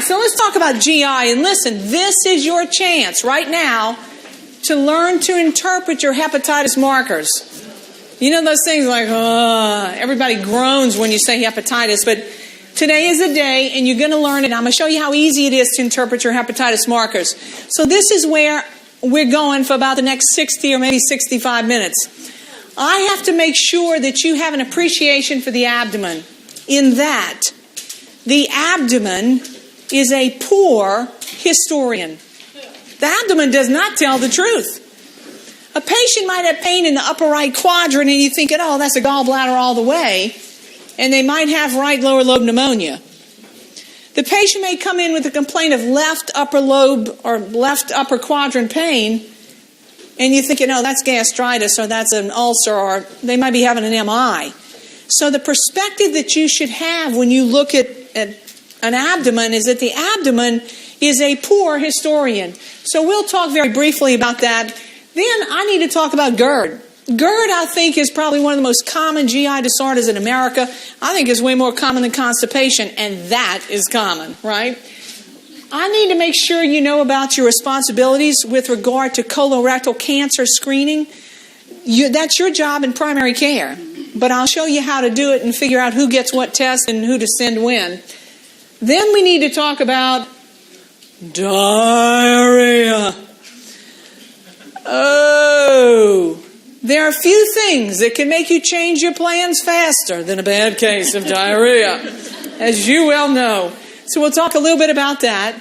So let's talk about GI. And listen, this is your chance right now to learn to interpret your hepatitis markers. You know those things like, everybody groans when you say hepatitis, but today is the day and you're going to learn it. I'm going to show you how easy it is to interpret your hepatitis markers. So this is where we're going for about the next 60 or maybe 65 minutes. I have to make sure that you have an appreciation for the abdomen, in that the abdomen is a poor historian. The abdomen does not tell the truth. A patient might have pain in the upper right quadrant and you're thinking, oh, that's a gallbladder all the way. And they might have right lower lobe pneumonia. The patient may come in with a complaint of left upper lobe or left upper quadrant pain, and you're thinking, oh, that's gastritis or that's an ulcer, or they might be having an MI. So the perspective that you should have when you look at an abdomen is that the abdomen is a poor historian. So we'll talk very briefly about that. Then I need to talk about GERD. GERD, I think, is probably one of the most common GI disorders in America. I think it's way more common than constipation, and that is common, right? I need to make sure you know about your responsibilities with regard to colorectal cancer screening. That's your job in primary care, but I'll show you how to do it and figure out who gets what test and who to send when. Then we need to talk about diarrhea. Oh, there are few things that can make you change your plans faster than a bad case of diarrhea, as you well know. So we'll talk a little bit about that.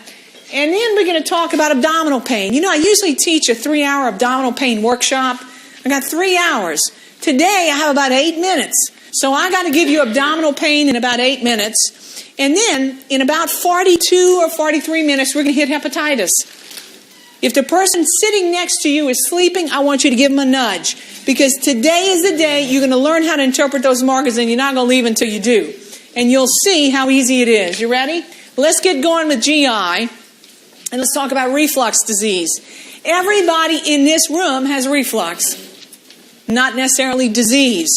And then we're going to talk about abdominal pain. You know, I usually teach a 3-hour abdominal pain workshop. I got 3 hours. Today I have about 8 minutes. So I got to give you abdominal pain in about 8 minutes. And then in about 42 or 43 minutes, we're going to hit hepatitis. If the person sitting next to you is sleeping, I want you to give them a nudge. Because today is the day you're going to learn how to interpret those markers, and you're not going to leave until you do. And you'll see how easy it is. You ready? Let's get going with GI, and let's talk about reflux disease. Everybody in this room has reflux, not necessarily disease.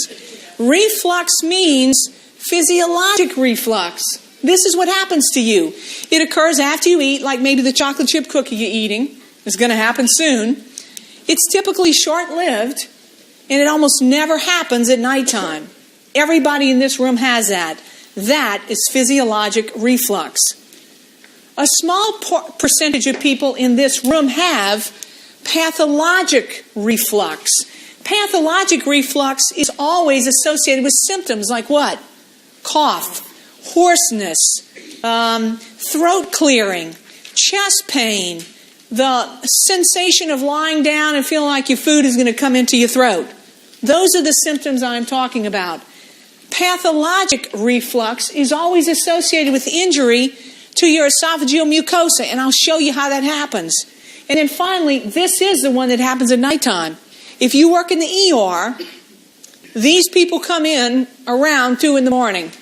Reflux means physiologic reflux. This is what happens to you. It occurs after you eat, like maybe the chocolate chip cookie you're eating. It's going to happen soon. It's typically short-lived, and it almost never happens at nighttime. Everybody in this room has that. That is physiologic reflux. A small percentage of people in this room have pathologic reflux. Pathologic reflux is always associated with symptoms like what? Cough, hoarseness, throat clearing, chest pain, the sensation of lying down and feeling like your food is going to come into your throat. Those are the symptoms I'm talking about. Pathologic reflux is always associated with injury to your esophageal mucosa, and I'll show you how that happens. And then finally, this is the one that happens at nighttime. If you work in the ER, these people come in around 2 in the morning.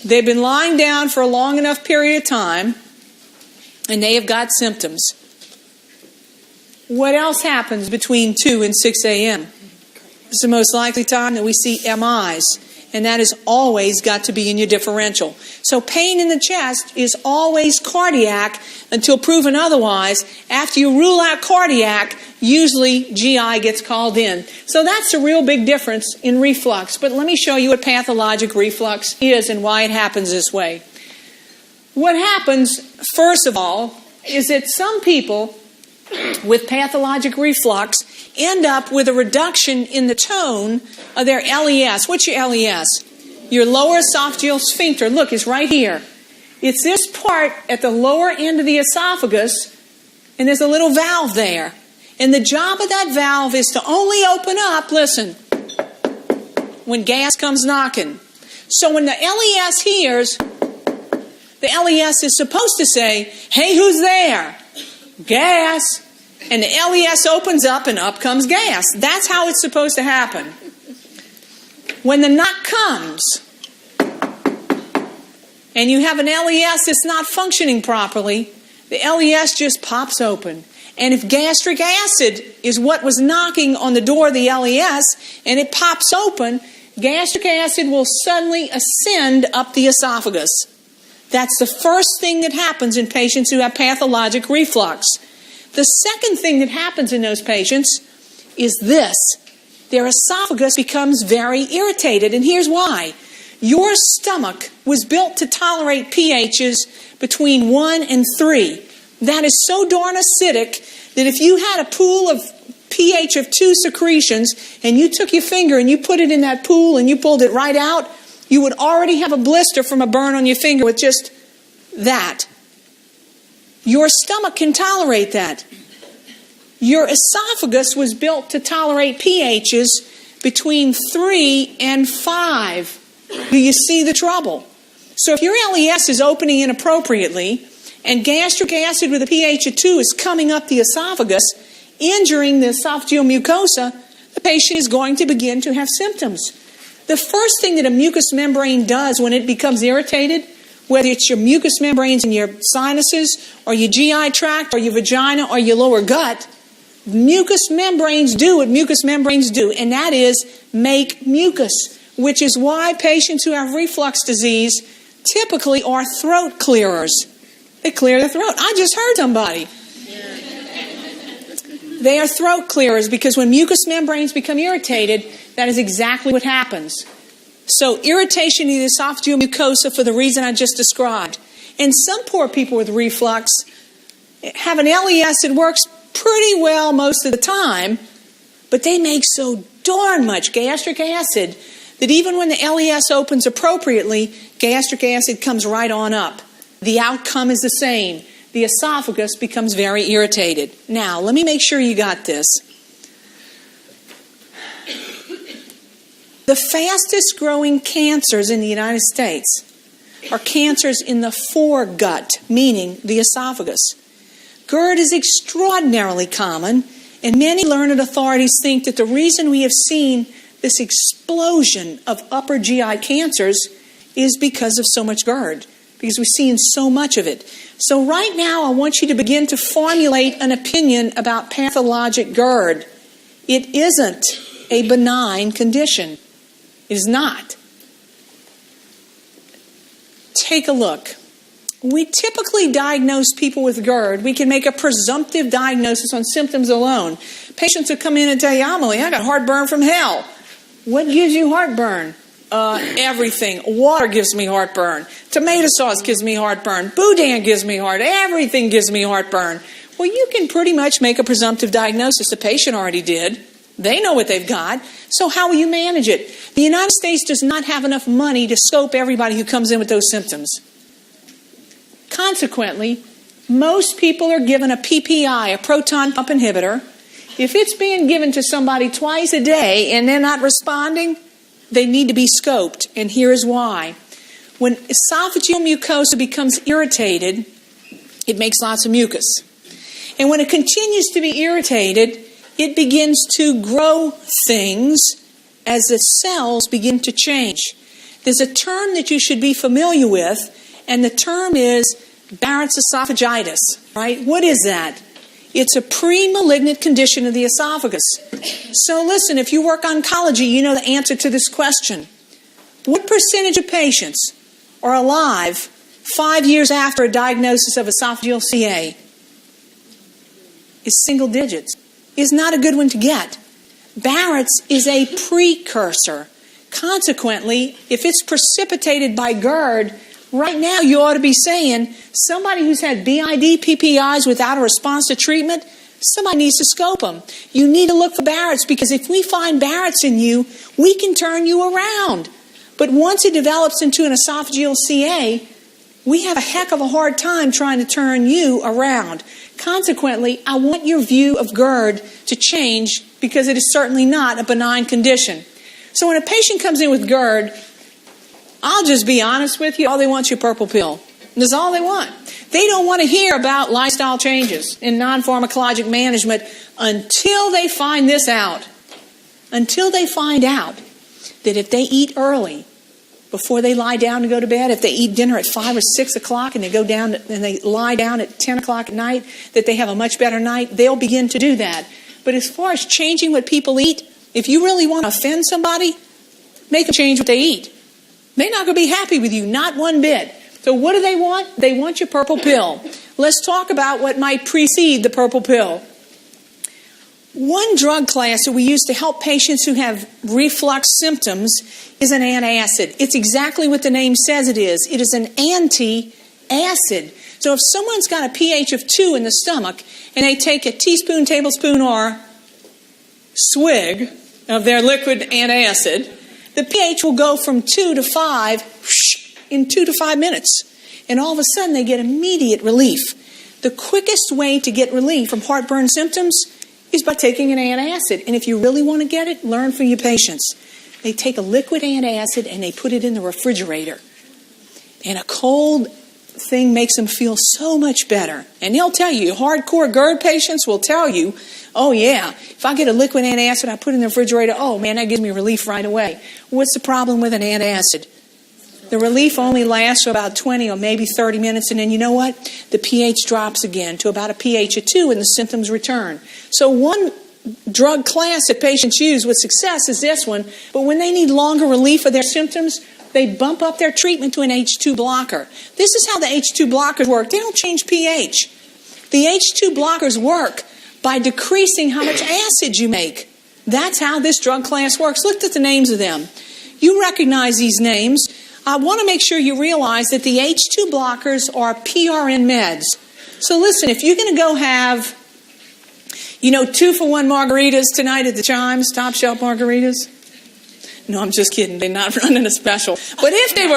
They've been lying down for a long enough period of time, and they have got symptoms. What else happens between 2 and 6 a.m.? It's the most likely time that we see MIs, and that has always got to be in your differential. So pain in the chest is always cardiac until proven otherwise. After you rule out cardiac, usually GI gets called in. So that's a real big difference in reflux. But let me show you what pathologic reflux is and why it happens this way. What happens, first of all, is that some people with pathologic reflux end up with a reduction in the tone of their LES. What's your LES? Your lower esophageal sphincter. Look, it's right here. It's this part at the lower end of the esophagus, and there's a little valve there. And the job of that valve is to only open up, listen, when gas comes knocking. So when the LES hears, the LES is supposed to say, hey, who's there? Gas. And the LES opens up and up comes gas. That's how it's supposed to happen. When the knock comes and you have an LES that's not functioning properly, the LES just pops open. And if gastric acid is what was knocking on the door of the LES and it pops open, gastric acid will suddenly ascend up the esophagus. That's the first thing that happens in patients who have pathologic reflux. The second thing that happens in those patients is this. Their esophagus becomes very irritated, and here's why. Your stomach was built to tolerate pHs between 1 and 3. That is so darn acidic that if you had a pool of pH of 2 secretions and you took your finger and you put it in that pool and you pulled it right out, you would already have a blister from a burn on your finger with just that. Your stomach can tolerate that. Your esophagus was built to tolerate pHs between 3 and 5. Do you see the trouble? So if your LES is opening inappropriately and gastric acid with a pH of 2 is coming up the esophagus, injuring the esophageal mucosa, the patient is going to begin to have symptoms. The first thing that a mucous membrane does when it becomes irritated, whether it's your mucous membranes in your sinuses or your GI tract or your vagina or your lower gut, mucous membranes do what mucous membranes do, and that is make mucus, which is why patients who have reflux disease typically are throat clearers. They clear their throat. I just heard somebody. They are throat clearers because when mucous membranes become irritated, that is exactly what happens. So irritation of the esophageal mucosa for the reason I just described. And some poor people with reflux have an LES that works pretty well most of the time, but they make so darn much gastric acid that even when the LES opens appropriately, gastric acid comes right on up. The outcome is the same. The esophagus becomes very irritated. Now, let me make sure you got this. The fastest growing cancers in the United States are cancers in the foregut, meaning the esophagus. GERD is extraordinarily common, and many learned authorities think that the reason we have seen this explosion of upper GI cancers is because of so much GERD, because we've seen so much of it. So right now, I want you to begin to formulate an opinion about pathologic GERD. It isn't a benign condition. It is not. Take a look. We typically diagnose people with GERD. We can make a presumptive diagnosis on symptoms alone. Patients will come in and tell you, Amelie, I got heartburn from hell. What gives you heartburn? Everything. Water gives me heartburn. Tomato sauce gives me heartburn. Boudin gives me everything gives me heartburn. Well, you can pretty much make a presumptive diagnosis. The patient already did. They know what they've got. So how will you manage it? The United States does not have enough money to scope everybody who comes in with those symptoms. Consequently, most people are given a PPI, a proton pump inhibitor. If it's being given to somebody twice a day and they're not responding, they need to be scoped, and here is why. When esophageal mucosa becomes irritated, it makes lots of mucus. And when it continues to be irritated, it begins to grow things as the cells begin to change. There's a term that you should be familiar with, and the term is Barrett's esophagitis, right? What is that? It's a pre-malignant condition of the esophagus. So listen, if you work oncology, you know the answer to this question. What percentage of patients are alive 5 years after a diagnosis of esophageal CA? Is single digits. Is not a good one to get. Barrett's is a precursor. Consequently, if it's precipitated by GERD, right now you ought to be saying somebody who's had BID PPIs without a response to treatment, somebody needs to scope them. You need to look for Barrett's, because if we find Barrett's in you, we can turn you around. But once it develops into an esophageal CA, we have a heck of a hard time trying to turn you around. Consequently, I want your view of GERD to change, because it is certainly not a benign condition. So when a patient comes in with GERD, I'll just be honest with you, all they want is your purple pill. That's all they want. They don't want to hear about lifestyle changes in non-pharmacologic management until they find this out. Until they find out that if they eat early, before they lie down to go to bed, if they eat dinner at 5 or 6 o'clock and they go down and they lie down at 10 o'clock at night, that they have a much better night, they'll begin to do that. But as far as changing what people eat, if you really want to offend somebody, make them change what they eat. They're not going to be happy with you, not one bit. So what do they want? They want your purple pill. Let's talk about what might precede the purple pill. One drug class that we use to help patients who have reflux symptoms is an antacid. It's exactly what the name says it is. It is an anti-acid. So if someone's got a pH of 2 in the stomach and they take a teaspoon, tablespoon, or swig of their liquid antacid, the pH will go from 2 to 5 in 2 to 5 minutes. And all of a sudden they get immediate relief. The quickest way to get relief from heartburn symptoms is by taking an antacid. And if you really want to get it, learn from your patients. They take a liquid antacid and they put it in the refrigerator. And a cold thing makes them feel so much better. And they'll tell you, hardcore GERD patients will tell you, oh yeah, if I get a liquid antacid, I put it in the refrigerator, oh man, that gives me relief right away. What's the problem with an antacid? The relief only lasts for about 20 or maybe 30 minutes, and then you know what? The pH drops again to about a pH of 2 and the symptoms return. So one drug class that patients use with success is this one, but when they need longer relief of their symptoms, they bump up their treatment to an H2 blocker. This is how the H2 blockers work. They don't change pH. The H2 blockers work by decreasing how much acid you make. That's how this drug class works. Look at the names of them. You recognize these names. I want to make sure you realize that the H2 blockers are PRN meds. So listen, if you're going to go have, 2-for-1 margaritas tonight at the Chimes, top shelf margaritas. No, I'm just kidding. They're not running a special. But if they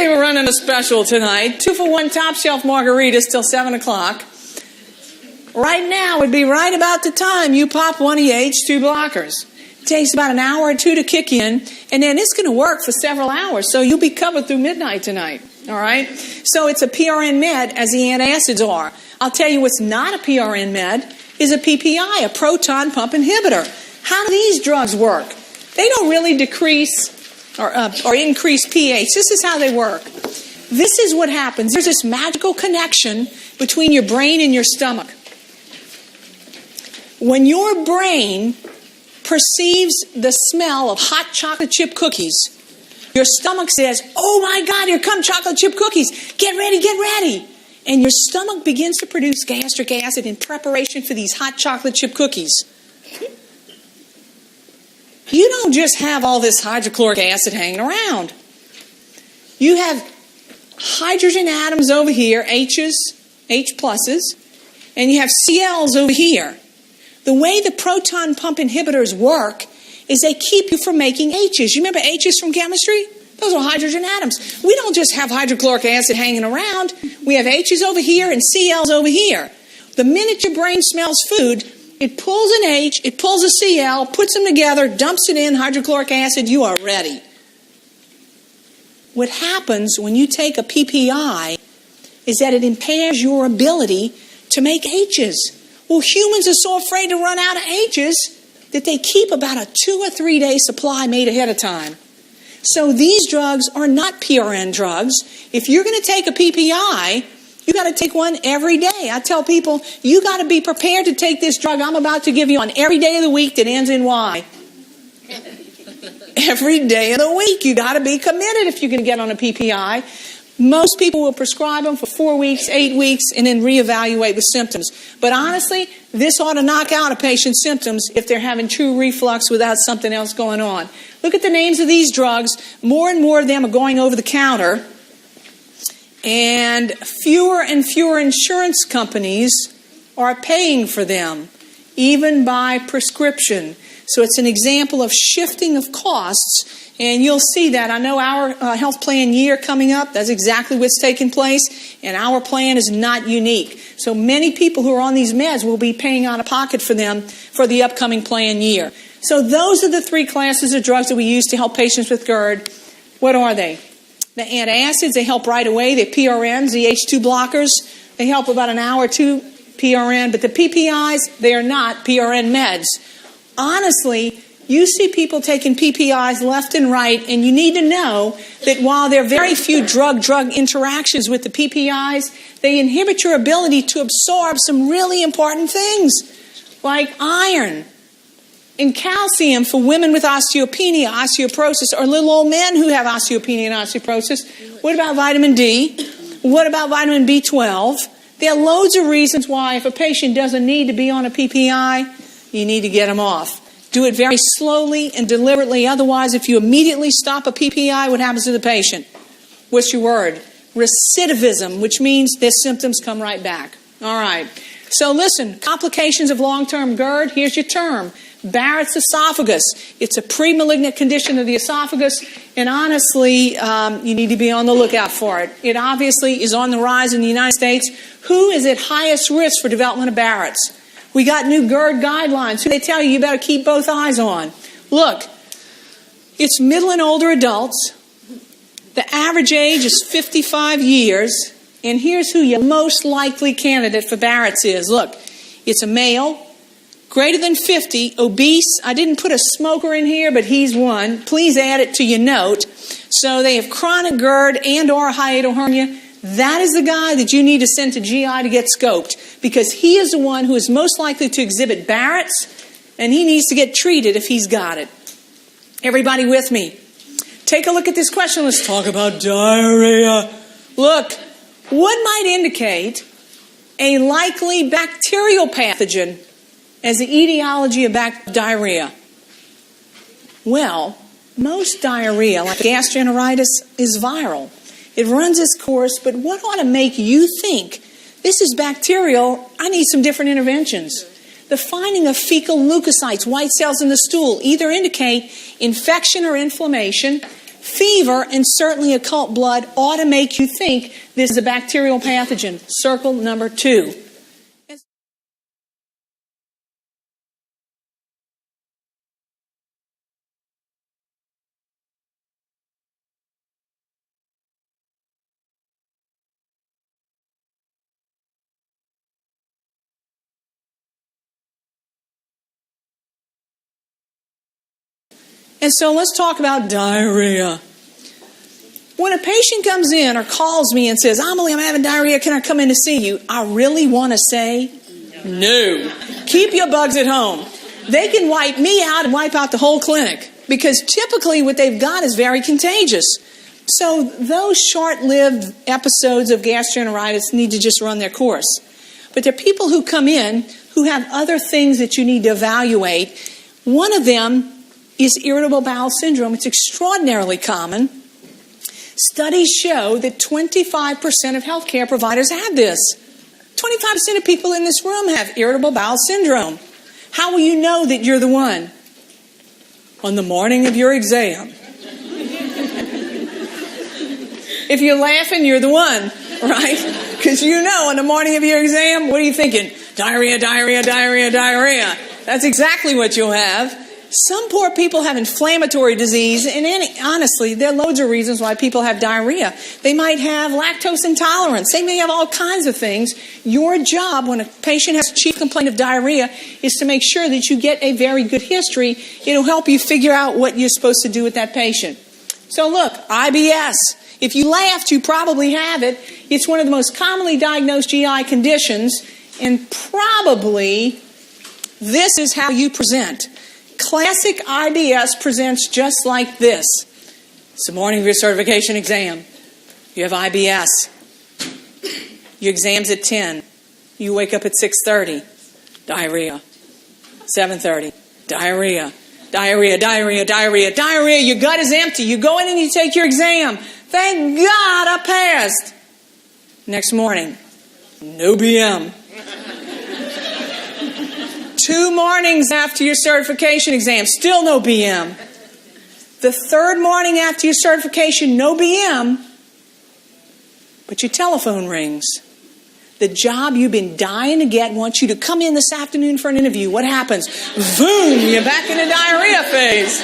were running a special tonight, 2-for-1 top shelf margaritas till 7 o'clock, right now would be right about the time you pop one of your H2 blockers. It takes about an hour or two to kick in, and then it's going to work for several hours, so you'll be covered through midnight tonight, all right? So it's a PRN med, as the antacids are. I'll tell you what's not a PRN med is a PPI, a proton pump inhibitor. How do these drugs work? They don't really decrease or increase pH. This is how they work. This is what happens. There's this magical connection between your brain and your stomach. When your brain perceives the smell of hot chocolate chip cookies, your stomach says, oh my God, here come chocolate chip cookies. Get ready, get ready. And your stomach begins to produce gastric acid in preparation for these hot chocolate chip cookies. You don't just have all this hydrochloric acid hanging around. You have hydrogen atoms over here, H's, H pluses, and you have Cl's over here. The way the proton pump inhibitors work is they keep you from making H's. You remember H's from chemistry? Those are hydrogen atoms. We don't just have hydrochloric acid hanging around. We have H's over here and Cl's over here. The minute your brain smells food, it pulls an H, it pulls a Cl, puts them together, dumps it in, hydrochloric acid, you are ready. What happens when you take a PPI is that it impairs your ability to make H's. Well, humans are so afraid to run out of H's that they keep about a 2 or 3 day supply made ahead of time. So these drugs are not PRN drugs. If you're going to take a PPI, you got to take one every day. I tell people, you got to be prepared to take this drug I'm about to give you on every day of the week that ends in Y. Every day of the week, you got to be committed if you're going to get on a PPI. Most people will prescribe them for 4 weeks, 8 weeks, and then reevaluate with symptoms. But honestly, this ought to knock out a patient's symptoms if they're having true reflux without something else going on. Look at the names of these drugs. More and more of them are going over the counter. And fewer insurance companies are paying for them, even by prescription. So it's an example of shifting of costs. And you'll see that. I know our health plan year coming up, that's exactly what's taking place. And our plan is not unique. So many people who are on these meds will be paying out of pocket for them for the upcoming plan year. So those are the 3 classes of drugs that we use to help patients with GERD. What are they? The antacids, they help right away. They're PRNs, the H2 blockers. They help about an hour or 2 PRN. But the PPIs, they are not PRN meds. Honestly, you see people taking PPIs left and right, and you need to know that while there are very few drug-drug interactions with the PPIs, they inhibit your ability to absorb some really important things, like iron, And calcium for women with osteopenia, osteoporosis, or little old men who have osteopenia and osteoporosis. What about vitamin D? What about vitamin B12? There are loads of reasons why if a patient doesn't need to be on a PPI, you need to get them off. Do it very slowly and deliberately. Otherwise, if you immediately stop a PPI, what happens to the patient? What's your word? Recidivism, which means their symptoms come right back. All right. So listen, complications of long-term GERD, here's your term. Barrett's esophagus. It's a pre-malignant condition of the esophagus, and honestly, you need to be on the lookout for it. It obviously is on the rise in the United States. Who is at highest risk for development of Barrett's? We got new GERD guidelines. Who they tell you better keep both eyes on? Look, it's middle and older adults. The average age is 55 years, and here's who your most likely candidate for Barrett's is. Look, it's a male, greater than 50, obese. I didn't put a smoker in here, but he's one. Please add it to your note. So they have chronic GERD and or hiatal hernia. That is the guy that you need to send to GI to get scoped, because he is the one who is most likely to exhibit Barrett's, and he needs to get treated if he's got it. Everybody with me? Take a look at this question. Let's talk about diarrhea. Look, what might indicate a likely bacterial pathogen as the etiology of diarrhea? Well, most diarrhea, like gastroenteritis, is viral. It runs its course, but what ought to make you think this is bacterial? I need some different interventions. The finding of fecal leukocytes, white cells in the stool, either indicate infection or inflammation. Fever and certainly occult blood ought to make you think this is a bacterial pathogen. Circle number 2. And so let's talk about diarrhea. When a patient comes in or calls me and says, Amelie, I'm having diarrhea, can I come in to see you? I really want to say, no. Keep your bugs at home. They can wipe me out and wipe out the whole clinic, because typically what they've got is very contagious. So those short-lived episodes of gastroenteritis need to just run their course. But there are people who come in who have other things that you need to evaluate. One of them is irritable bowel syndrome. It's extraordinarily common. Studies show that 25% of healthcare providers have this. 25% of people in this room have irritable bowel syndrome. How will you know that you're the one? On the morning of your exam. If you're laughing, you're the one, right? Because you know on the morning of your exam, what are you thinking? Diarrhea, diarrhea, diarrhea, diarrhea. That's exactly what you'll have. Some poor people have inflammatory disease, and honestly, there are loads of reasons why people have diarrhea. They might have lactose intolerance. They may have all kinds of things. Your job when a patient has a chief complaint of diarrhea is to make sure that you get a very good history. It'll help you figure out what you're supposed to do with that patient. So look, IBS. If you laughed, you probably have it. It's one of the most commonly diagnosed GI conditions, and probably this is how you present. Classic IBS presents just like this. It's the morning of your certification exam. You have IBS. Your exam's at 10. You wake up at 6:30. Diarrhea. 7:30. Diarrhea. Diarrhea, diarrhea, diarrhea, diarrhea. Your gut is empty. You go in and you take your exam. Thank God I passed. Next morning, no BM. 2 mornings after your certification exam, still no BM. The 3rd morning after your certification, no BM, but your telephone rings. The job you've been dying to get wants you to come in this afternoon for an interview. What happens? Boom, you're back in the diarrhea phase.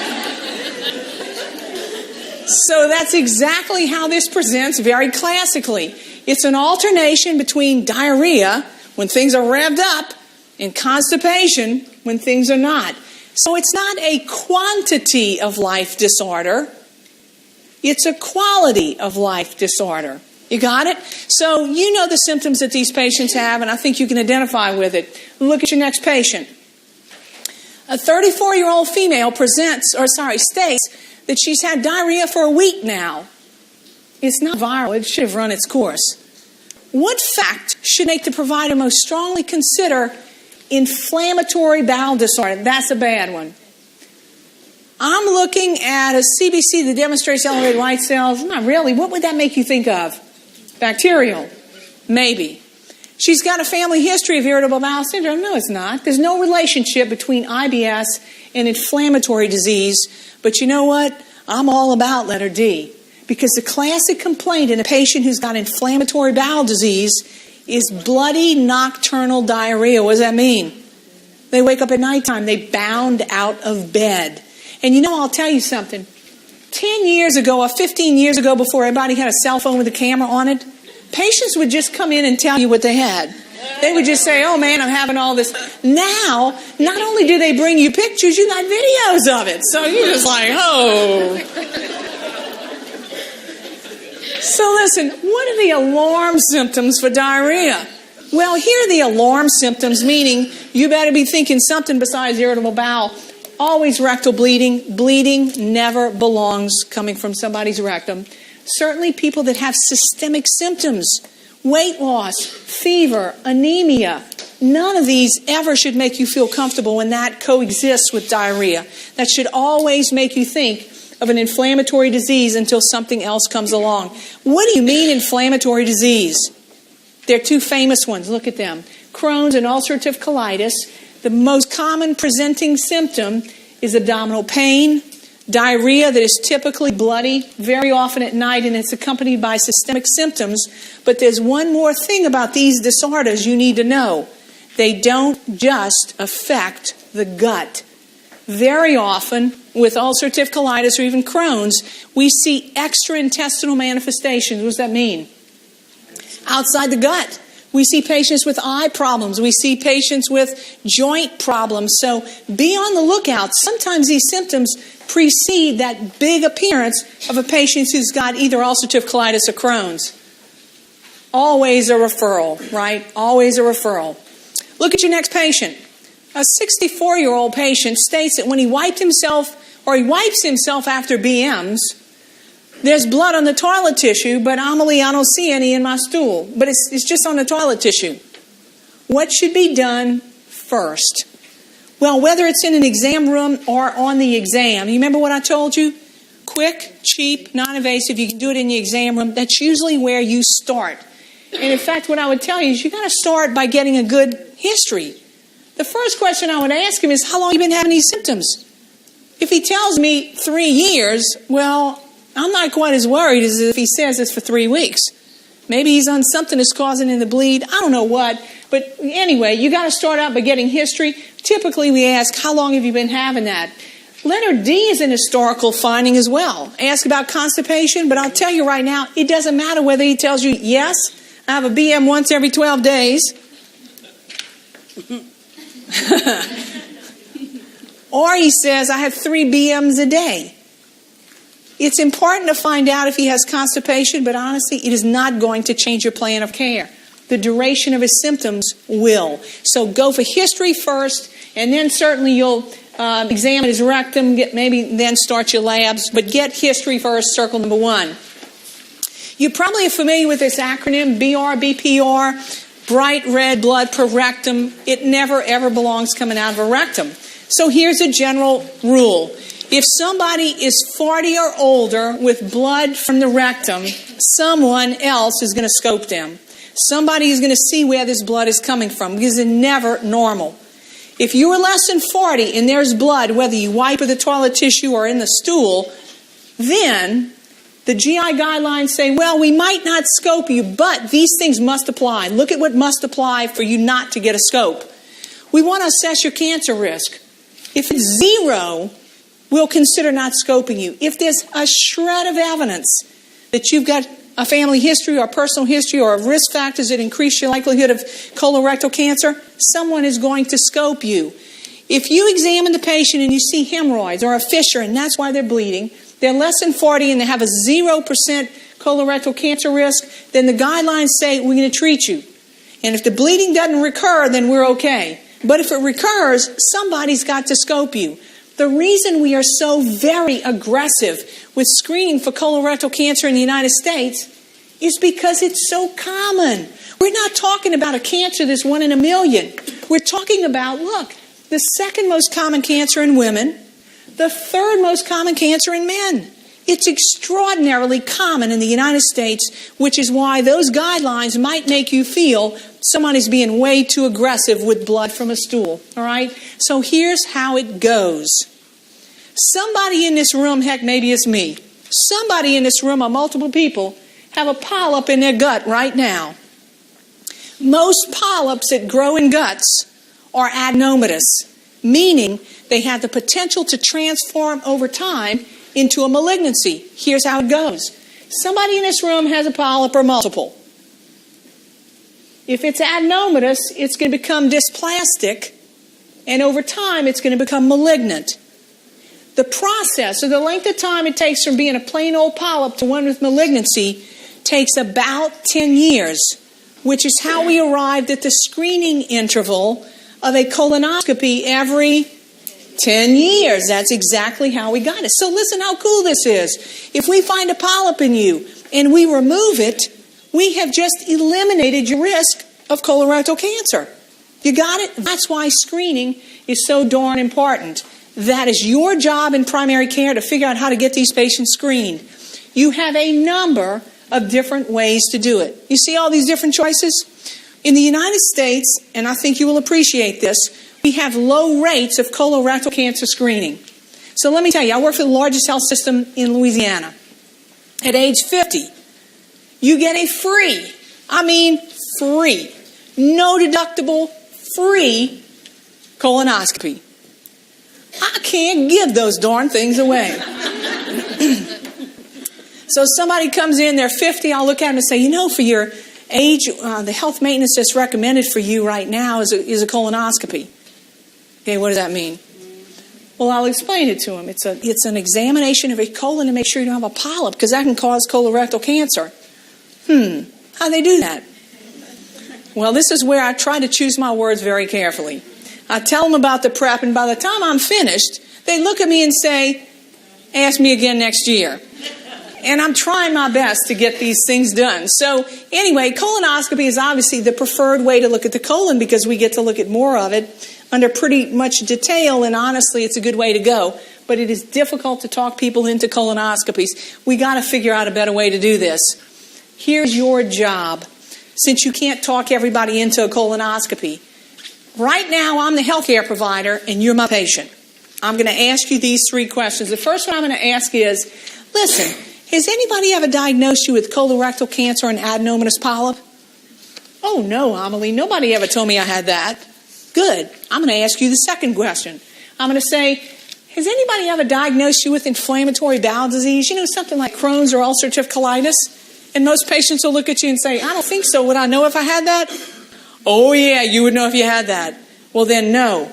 So that's exactly how this presents very classically. It's an alternation between diarrhea, when things are revved up, and constipation when things are not. So it's not a quantity of life disorder. It's a quality of life disorder. You got it? So you know the symptoms that these patients have, and I think you can identify with it. Look at your next patient. A 34-year-old female states that she's had diarrhea for a week now. It's not viral. It should have run its course. What fact should make the provider most strongly consider inflammatory bowel disorder? That's a bad one. I'm looking at a CBC that demonstrates elevated white cells. Not really. What would that make you think of? Bacterial. Maybe. She's got a family history of irritable bowel syndrome. No, it's not. There's no relationship between IBS and inflammatory disease. But you know what? I'm all about letter D. Because the classic complaint in a patient who's got inflammatory bowel disease is bloody nocturnal diarrhea. What does that mean? They wake up at nighttime. They bound out of bed. And you know, I'll tell you something. 10 years ago or 15 years ago, before everybody had a cell phone with a camera on it, patients would just come in and tell you what they had. They would just say, oh man, I'm having all this. Now, not only do they bring you pictures, you got videos of it. So you're just like, oh. So listen, what are the alarm symptoms for diarrhea? Well, here are the alarm symptoms, meaning you better be thinking something besides irritable bowel. Always rectal bleeding. Bleeding never belongs coming from somebody's rectum. Certainly people that have systemic symptoms, weight loss, fever, anemia, none of these ever should make you feel comfortable when that coexists with diarrhea. That should always make you think of an inflammatory disease until something else comes along. What do you mean inflammatory disease? There are two famous ones. Look at them. Crohn's and ulcerative colitis. The most common presenting symptom is abdominal pain, diarrhea that is typically bloody, very often at night, and it's accompanied by systemic symptoms. But there's one more thing about these disorders you need to know. They don't just affect the gut. Very often, with ulcerative colitis or even Crohn's, we see extraintestinal manifestations. What does that mean? Outside the gut. We see patients with eye problems. We see patients with joint problems. So be on the lookout. Sometimes these symptoms precede that big appearance of a patient who's got either ulcerative colitis or Crohn's. Always a referral, right? Always a referral. Look at your next patient. A 64-year-old patient states that when he wipes himself after BMs, there's blood on the toilet tissue, but Amelie, I don't see any in my stool. But it's just on the toilet tissue. What should be done first? Well, whether it's in an exam room or on the exam, you remember what I told you? Quick, cheap, non-invasive, you can do it in the exam room. That's usually where you start. And in fact, what I would tell you is you got to start by getting a good history. The first question I would ask him is, how long have you been having these symptoms? If he tells me 3 years, well, I'm not quite as worried as if he says it's for 3 weeks. Maybe he's on something that's causing him to bleed. I don't know what. But anyway, you got to start out by getting history. Typically, we ask, how long have you been having that? Letter D is an historical finding as well. Ask about constipation, but I'll tell you right now, it doesn't matter whether he tells you, yes, I have a BM once every 12 days. Or he says, I have 3 BMs a day. It's important to find out if he has constipation, but honestly, it is not going to change your plan of care. The duration of his symptoms will. So go for history first, and then certainly you'll examine his rectum, maybe then start your labs, but get history first, circle number 1. You probably are familiar with this acronym, BRBPR, bright red blood per rectum. It never, ever belongs coming out of a rectum. So here's a general rule. If somebody is 40 or older with blood from the rectum, someone else is going to scope them. Somebody is going to see where this blood is coming from because it's never normal. If you are less than 40 and there's blood, whether you wipe with the toilet tissue or in the stool, then the GI guidelines say, well, we might not scope you, but these things must apply. Look at what must apply for you not to get a scope. We want to assess your cancer risk. If it's 0, we'll consider not scoping you. If there's a shred of evidence that you've got a family history or personal history or risk factors that increase your likelihood of colorectal cancer, someone is going to scope you. If you examine the patient and you see hemorrhoids or a fissure and that's why they're bleeding, they're less than 40 and they have a 0% colorectal cancer risk, then the guidelines say we're going to treat you. And if the bleeding doesn't recur, then we're okay. But if it recurs, somebody's got to scope you. The reason we are so very aggressive with screening for colorectal cancer in the United States is because it's so common. We're not talking about a cancer that's 1 in a million. We're talking about, look, the second most common cancer in women, the third most common cancer in men. It's extraordinarily common in the United States, which is why those guidelines might make you feel someone is being way too aggressive with blood from a stool. All right? So here's how it goes. Somebody in this room, heck, maybe it's me. Somebody in this room, or multiple people, have a polyp in their gut right now. Most polyps that grow in guts are adenomatous, meaning they have the potential to transform over time into a malignancy. Here's how it goes. Somebody in this room has a polyp or multiple. If it's adenomatous, it's going to become dysplastic, and over time it's going to become malignant. The process, or the length of time it takes from being a plain old polyp to one with malignancy, takes about 10 years, which is how we arrived at the screening interval of a colonoscopy every 10 years. That's exactly how we got it. So listen how cool this is. If we find a polyp in you and we remove it, we have just eliminated your risk of colorectal cancer. You got it? That's why screening is so darn important. That is your job in primary care, to figure out how to get these patients screened. You have a number of different ways to do it. You see all these different choices? In the United States, and I think you will appreciate this, we have low rates of colorectal cancer screening. So let me tell you, I work for the largest health system in Louisiana. At age 50, you get a free, no deductible, free colonoscopy. I can't give those darn things away. So somebody comes in, they're 50, I'll look at them and say, for your age, the health maintenance that's recommended for you right now is a colonoscopy. Okay, what does that mean? Well, I'll explain it to them. It's an examination of a colon to make sure you don't have a polyp, because that can cause colorectal cancer. How do they do that? Well, this is where I try to choose my words very carefully. I tell them about the prep, and by the time I'm finished, they look at me and say, ask me again next year. And I'm trying my best to get these things done. So anyway, colonoscopy is obviously the preferred way to look at the colon, because we get to look at more of it under pretty much detail, and honestly, it's a good way to go. But it is difficult to talk people into colonoscopies. We got to figure out a better way to do this. Here's your job. Since you can't talk everybody into a colonoscopy, right now I'm the healthcare provider and you're my patient. I'm going to ask you these 3 questions. The first one I'm going to ask is, listen, has anybody ever diagnosed you with colorectal cancer or an adenomatous polyp? Oh no, Amelie, nobody ever told me I had that. Good. I'm going to ask you the second question. I'm going to say, has anybody ever diagnosed you with inflammatory bowel disease? Something like Crohn's or ulcerative colitis? And most patients will look at you and say, I don't think so. Would I know if I had that? Oh yeah, you would know if you had that. Well then, no.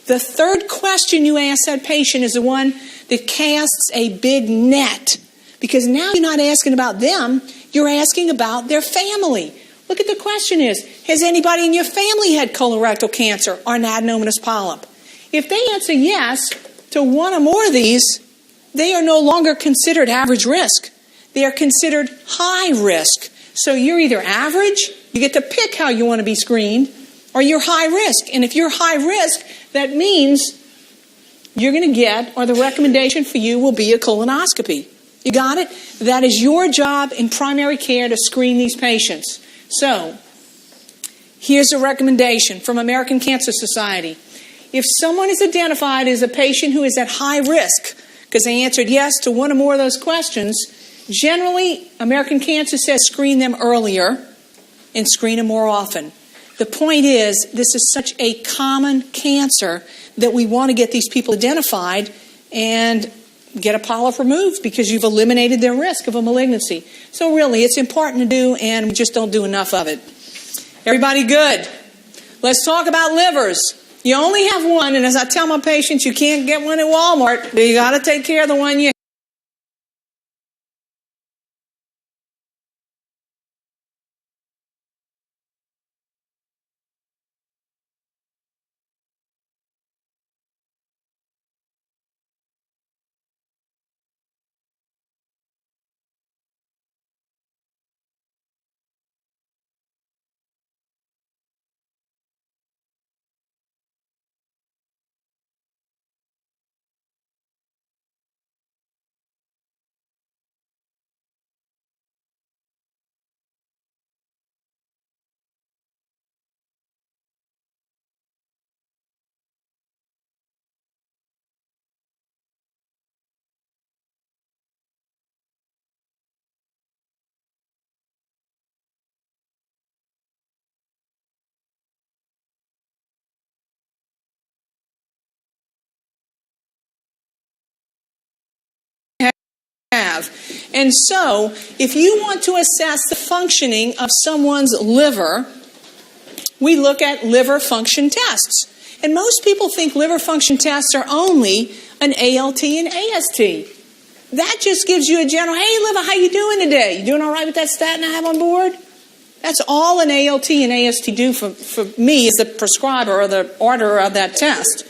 The third question you ask that patient is the one that casts a big net. Because now you're not asking about them, you're asking about their family. Look at the question is, has anybody in your family had colorectal cancer or an adenomatous polyp? If they answer yes to one or more of these, they are no longer considered average risk. They are considered high risk. So you're either average, you get to pick how you want to be screened, or you're high risk. And if you're high risk, that means you're going to get, or the recommendation for you will be, a colonoscopy. You got it? That is your job in primary care, to screen these patients. So, here's a recommendation from American Cancer Society. If someone is identified as a patient who is at high risk, because they answered yes to one or more of those questions, generally, American Cancer says screen them earlier and screen them more often. The point is, this is such a common cancer that we want to get these people identified and get a polyp removed, because you've eliminated their risk of a malignancy. So really, it's important to do, and we just don't do enough of it. Everybody good? Let's talk about livers. You only have one, and as I tell my patients, you can't get one at Walmart, but you got to take care of the one you have. And so, if you want to assess the functioning of someone's liver, we look at liver function tests. And most people think liver function tests are only an ALT and AST. That just gives you a general, hey liver, how you doing today? You doing all right with that statin I have on board? That's all an ALT and AST do for me as the prescriber or the orderer of that test.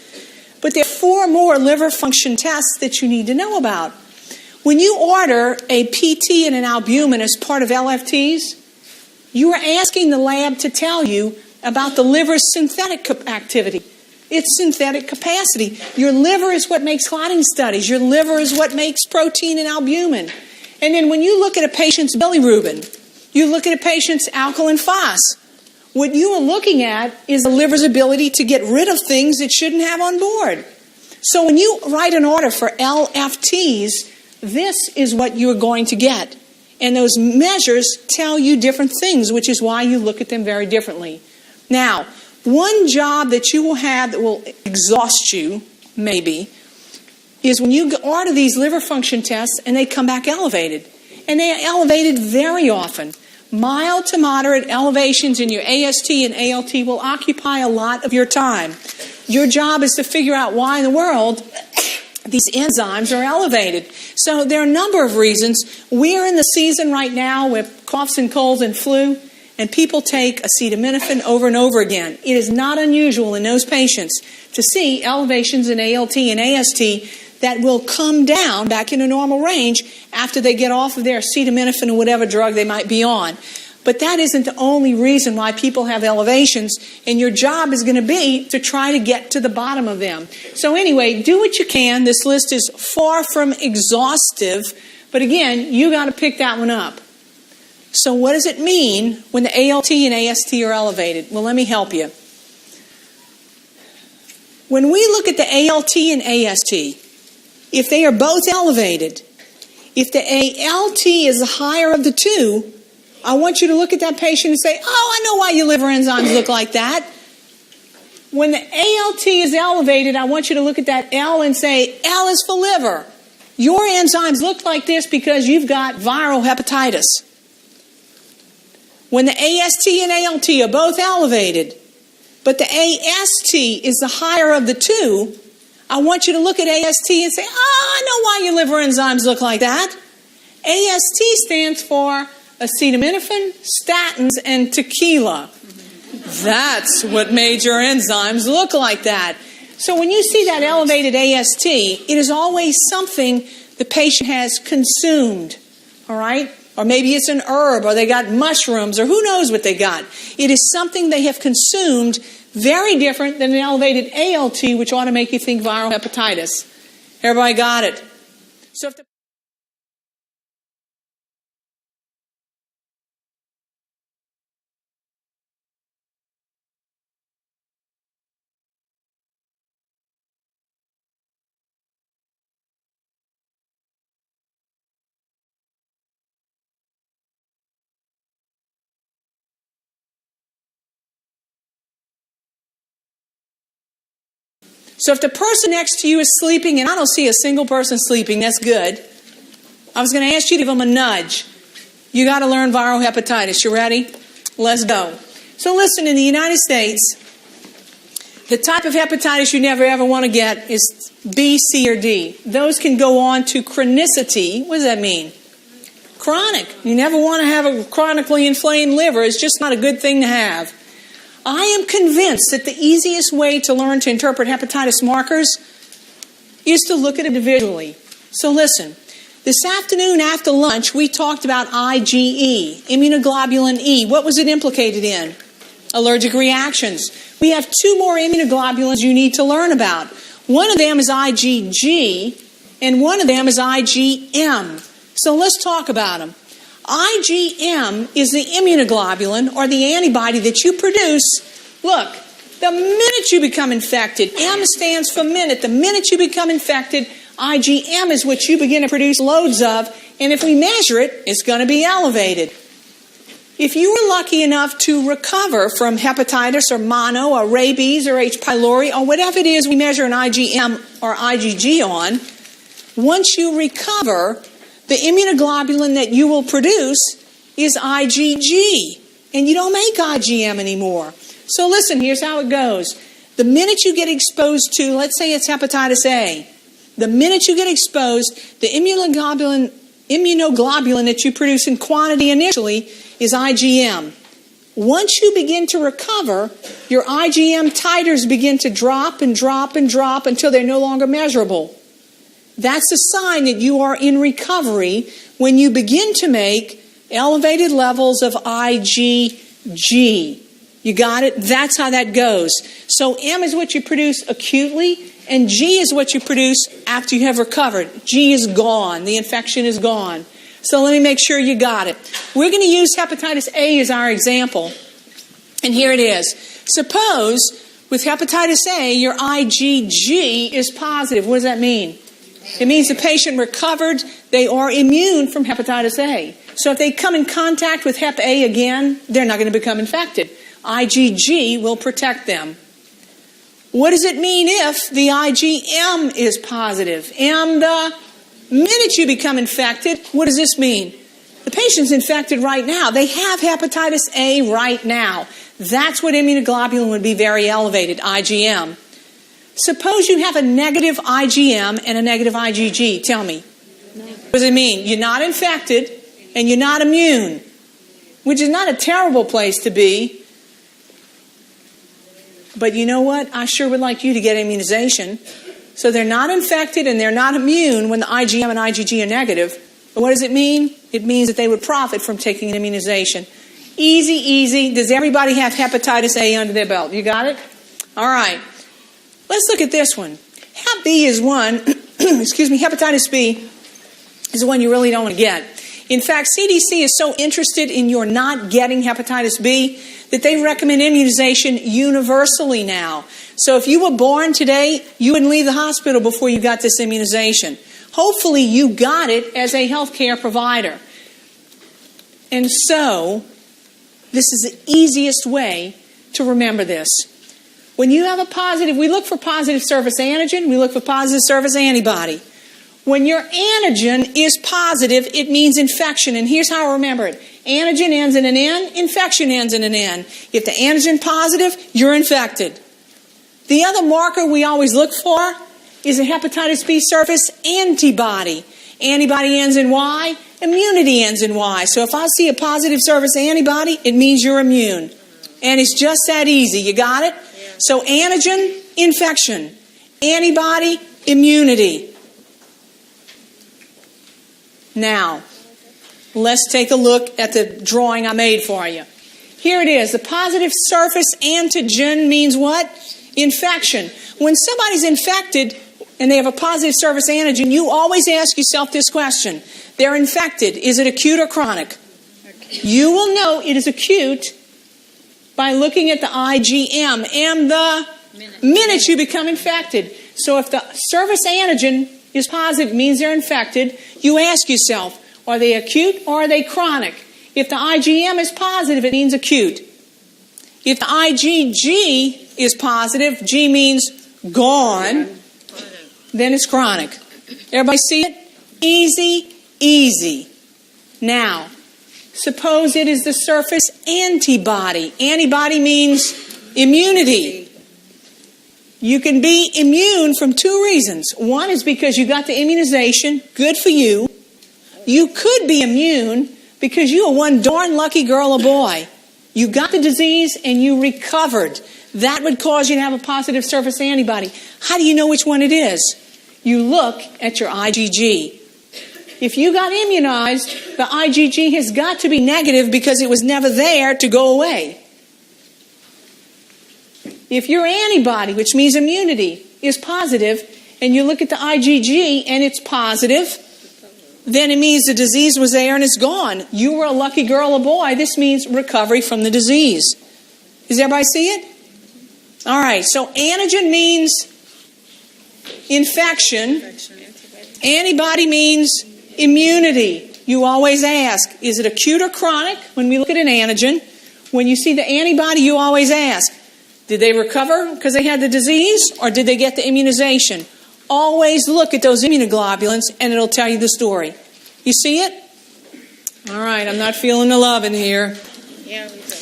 But there are 4 more liver function tests that you need to know about. When you order a PT and an albumin as part of LFTs, you are asking the lab to tell you about the liver's synthetic activity, its synthetic capacity. Your liver is what makes clotting studies. Your liver is what makes protein and albumin. And then when you look at a patient's bilirubin, you look at a patient's alkaline phos, what you are looking at is the liver's ability to get rid of things it shouldn't have on board. So when you write an order for LFTs, this is what you're going to get. And those measures tell you different things, which is why you look at them very differently. Now, one job that you will have that will exhaust you, maybe, is when you order these liver function tests and they come back elevated. And they are elevated very often. Mild to moderate elevations in your AST and ALT will occupy a lot of your time. Your job is to figure out why in the world these enzymes are elevated. So there are a number of reasons. We're in the season right now with coughs and colds and flu, and people take acetaminophen over and over again. It is not unusual in those patients to see elevations in ALT and AST that will come down back in a normal range after they get off of their acetaminophen or whatever drug they might be on. But that isn't the only reason why people have elevations, and your job is going to be to try to get to the bottom of them. So anyway, do what you can. This list is far from exhaustive, but again, you got to pick that one up. So what does it mean when the ALT and AST are elevated? Well, let me help you. When we look at the ALT and AST, if they are both elevated, if the ALT is the higher of the two, I want you to look at that patient and say, oh, I know why your liver enzymes look like that. When the ALT is elevated, I want you to look at that L and say, L is for liver. Your enzymes look like this because you've got viral hepatitis. When the AST and ALT are both elevated, but the AST is the higher of the two, I want you to look at AST and say, oh, I know why your liver enzymes look like that. AST stands for acetaminophen, statins, and tequila. That's what made your enzymes look like that. So when you see that elevated AST, it is always something the patient has consumed, all right? Or maybe it's an herb, or they got mushrooms, or who knows what they got. It is something they have consumed, very different than an elevated ALT, which ought to make you think viral hepatitis. Everybody got it? So if the So if the person next to you is sleeping, and I don't see a single person sleeping, that's good. I was going to ask you to give them a nudge. You got to learn viral hepatitis. You ready? Let's go. So listen, in the United States, the type of hepatitis you never ever want to get is B, C, or D. Those can go on to chronicity. What does that mean? Chronic. You never want to have a chronically inflamed liver. It's just not a good thing to have. I am convinced that the easiest way to learn to interpret hepatitis markers is to look at it individually. So listen, this afternoon after lunch, we talked about IgE, immunoglobulin E. What was it implicated in? Allergic reactions. We have 2 more immunoglobulins you need to learn about. One of them is IgG, and one of them is IgM. So let's talk about them. IgM is the immunoglobulin, or the antibody that you produce. Look, the minute you become infected, M stands for minute. The minute you become infected, IgM is what you begin to produce loads of, and if we measure it, it's going to be elevated. If you were lucky enough to recover from hepatitis or mono or rabies or H. pylori or whatever it is we measure an IgM or IgG on, once you recover, the immunoglobulin that you will produce is IgG. And you don't make IgM anymore. So listen, here's how it goes. The minute you get exposed to, let's say it's hepatitis A, the minute you get exposed, the immunoglobulin that you produce in quantity initially is IgM. Once you begin to recover, your IgM titers begin to drop and drop and drop until they're no longer measurable. That's a sign that you are in recovery when you begin to make elevated levels of IgG. You got it? That's how that goes. So M is what you produce acutely, and G is what you produce after you have recovered. G is gone. The infection is gone. So let me make sure you got it. We're going to use hepatitis A as our example. And here it is. Suppose with hepatitis A, your IgG is positive. What does that mean? It means the patient recovered. They are immune from hepatitis A. So if they come in contact with Hep A again, they're not going to become infected. IgG will protect them. What does it mean if the IgM is positive? M, the minute you become infected, what does this mean? The patient's infected right now. They have hepatitis A right now. That's what immunoglobulin would be very elevated, IgM. Suppose you have a negative IgM and a negative IgG. Tell me. What does it mean? You're not infected and you're not immune, which is not a terrible place to be. But you know what? I sure would like you to get immunization. So they're not infected and they're not immune when the IgM and IgG are negative. But what does it mean? It means that they would profit from taking an immunization. Easy, easy. Does everybody have hepatitis A under their belt? You got it? All right. Let's look at this one. Hep B is one, hepatitis B is the one you really don't want to get. In fact, CDC is so interested in your not getting hepatitis B that they recommend immunization universally now. So if you were born today, you wouldn't leave the hospital before you got this immunization. Hopefully you got it as a healthcare provider. And so this is the easiest way to remember this. When you have a positive, we look for positive surface antigen, we look for positive surface antibody. When your antigen is positive, it means infection. And here's how I remember it. Antigen ends in an N, infection ends in an N. If the antigen positive, you're infected. The other marker we always look for is a hepatitis B surface antibody. Antibody ends in Y, immunity ends in Y. So if I see a positive surface antibody, it means you're immune. And it's just that easy. You got it? Yeah. So antigen, infection. Antibody, immunity. Now, let's take a look at the drawing I made for you. Here it is. The positive surface antigen means what? Infection. When somebody's infected and they have a positive surface antigen, you always ask yourself this question. They're infected. Is it acute or chronic? Acute. You will know it is acute by looking at the IgM. M, the minute you become infected. So if the surface antigen is positive, it means they're infected. You ask yourself, are they acute or are they chronic? If the IgM is positive, it means acute. If the IgG is positive, G means gone, then it's chronic. Everybody see it? Easy, easy. Now, suppose it is the surface antibody. Antibody means immunity. You can be immune from two reasons. One is because you got the immunization, good for you. You could be immune because you are one darn lucky girl or boy. You got the disease and you recovered. That would cause you to have a positive surface antibody. How do you know which one it is? You look at your IgG. If you got immunized, the IgG has got to be negative because it was never there to go away. If your antibody, which means immunity, is positive, and you look at the IgG and it's positive, then it means the disease was there and it's gone. You were a lucky girl or boy. This means recovery from the disease. Does everybody see it? All right, so antigen means infection. Antibody means immunity. You always ask, is it acute or chronic? When we look at an antigen, when you see the antibody, you always ask, did they recover because they had the disease or did they get the immunization? Always look at those immunoglobulins and it'll tell you the story. You see it? All right, I'm not feeling the love in here. Yeah, we do.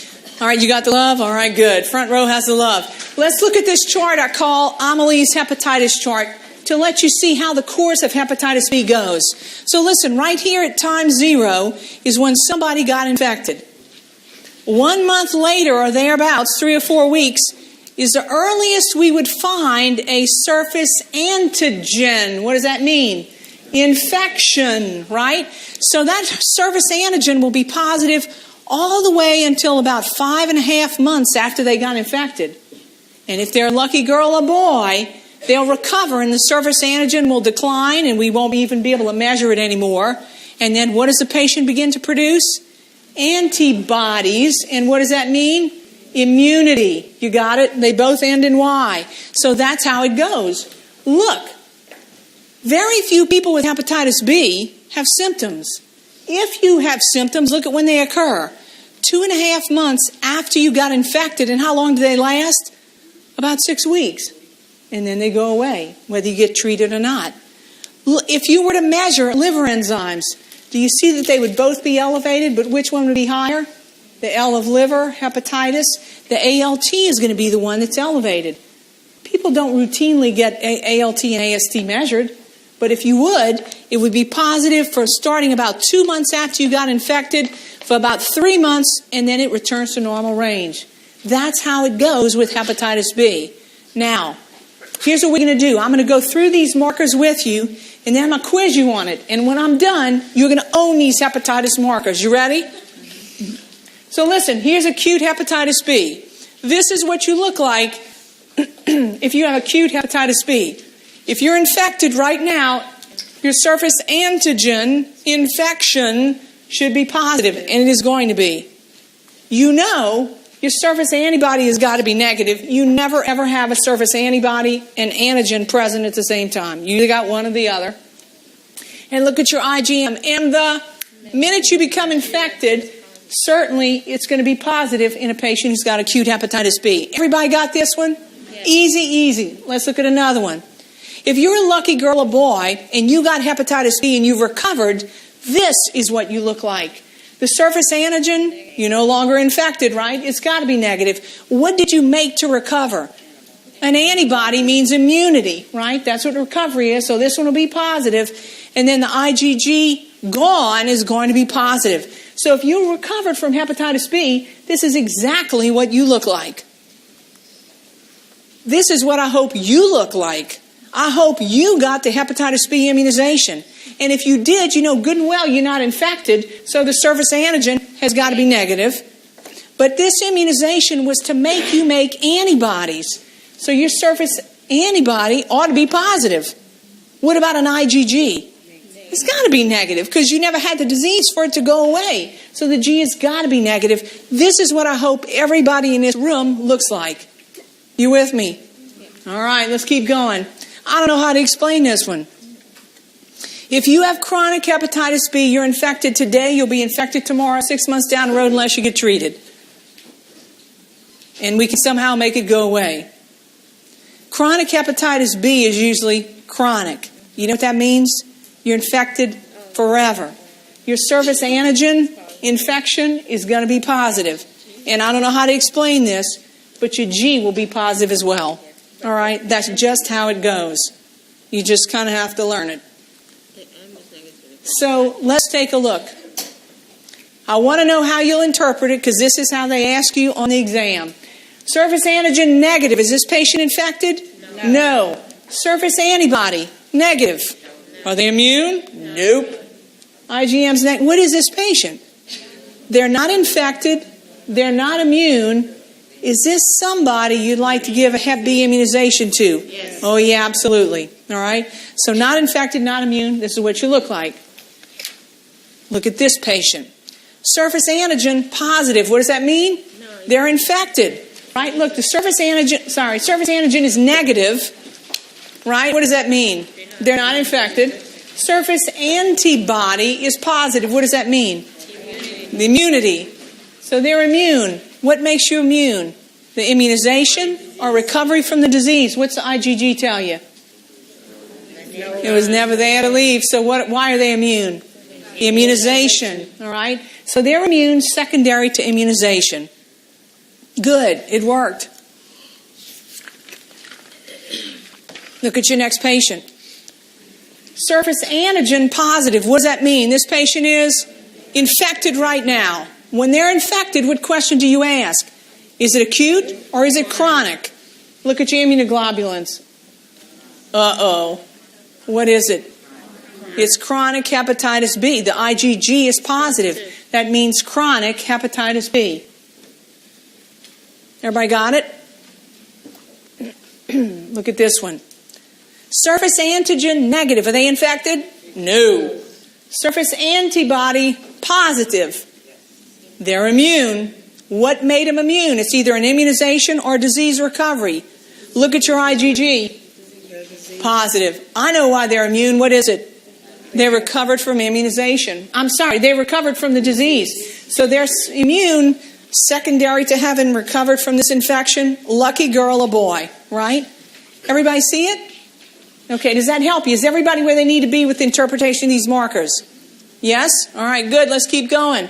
All right, you got the love? All right, good. Front row has the love. Let's look at this chart I call Amelie's hepatitis chart to let you see how the course of hepatitis B goes. So listen, right here at time 0 is when somebody got infected. 1 month later or thereabouts, 3 or 4 weeks, is the earliest we would find a surface antigen. What does that mean? Infection, right? So that surface antigen will be positive all the way until about 5.5 months after they got infected. And if they're a lucky girl or boy, they'll recover and the surface antigen will decline and we won't even be able to measure it anymore. And then what does the patient begin to produce? Antibodies. And what does that mean? Immunity. You got it? They both end in Y. So that's how it goes. Look, very few people with hepatitis B have symptoms. If you have symptoms, look at when they occur. 2.5 months after you got infected. And how long do they last? About 6 weeks. And then they go away, whether you get treated or not. If you were to measure liver enzymes, do you see that they would both be elevated, but which one would be higher? The L of liver, hepatitis. The ALT is going to be the one that's elevated. People don't routinely get ALT and AST measured, but if you would, it would be positive for starting about 2 months after you got infected, for about 3 months, and then it returns to normal range. That's how it goes with hepatitis B. Now, here's what we're going to do. I'm going to go through these markers with you, and then I'm going to quiz you on it. And when I'm done, you're going to own these hepatitis markers. You ready? So listen, here's acute hepatitis B. This is what you look like if you have acute hepatitis B. If you're infected right now, your surface antigen infection should be positive, and it is going to be. You know your surface antibody has got to be negative. You never, ever have a surface antibody and antigen present at the same time. You either got one or the other. And look at your IgM. And the minute you become infected, certainly it's going to be positive in a patient who's got acute hepatitis B. Everybody got this one? Yes. Easy, easy. Let's look at another one. If you're a lucky girl or boy and you got hepatitis B and you've recovered, this is what you look like. The surface antigen, you're no longer infected, right? It's got to be negative. What did you make to recover? An antibody means immunity, right? That's what recovery is. So this one will be positive. And then the IgG gone is going to be positive. So if you recovered from hepatitis B, this is exactly what you look like. This is what I hope you look like. I hope you got the hepatitis B immunization. And if you did, you know good and well you're not infected, so the surface antigen has got to be negative. But this immunization was to make you make antibodies. So your surface antibody ought to be positive. What about an IgG? It's got to be negative because you never had the disease for it to go away. So the G has got to be negative. This is what I hope everybody in this room looks like. You with me? All right, let's keep going. I don't know how to explain this one. If you have chronic hepatitis B, you're infected today, you'll be infected tomorrow, 6 months down the road unless you get treated. And we can somehow make it go away. Chronic hepatitis B is usually chronic. You know what that means? You're infected forever. Your surface antigen infection is going to be positive. And I don't know how to explain this, but your G will be positive as well. All right? That's just how it goes. You just kind of have to learn it. So let's take a look. I want to know how you'll interpret it because this is how they ask you on the exam. Surface antigen negative. Is this patient infected? No. Surface antibody negative. Are they immune? Nope. IgM's negative. What is this patient? They're not infected. They're not immune. Is this somebody you'd like to give a Hep B immunization to? Yes. Oh, yeah, absolutely. All right? So not infected, not immune. This is what you look like. Look at this patient. Surface antigen positive. What does that mean? No. They're infected. Right? Look, the surface antigen is negative. Right? What does that mean? They're not infected. Surface antibody is positive. What does that mean? The immunity. So they're immune. What makes you immune? The immunization or recovery from the disease? What's the IgG tell you? It was never there to leave. So why are they immune? Immunization, all right? So they're immune secondary to immunization. Good, it worked. Look at your next patient. Surface antigen positive. What does that mean? This patient is infected right now. When they're infected, what question do you ask? Is it acute or is it chronic? Look at your immunoglobulins. Uh-oh. What is it? It's chronic hepatitis B. The IgG is positive. That means chronic hepatitis B. Everybody got it? Look at this one. Surface antigen negative. Are they infected? No. Surface antibody positive. They're immune. What made them immune? It's either an immunization or disease recovery. Look at your IgG. Positive. I know why they're immune. What is it? They recovered from immunization. They recovered from the disease. So they're immune secondary to having recovered from this infection. Lucky girl or boy, right? Everybody see it? Okay, does that help you? Is everybody where they need to be with the interpretation of these markers? Yes? All right, good. Let's keep going.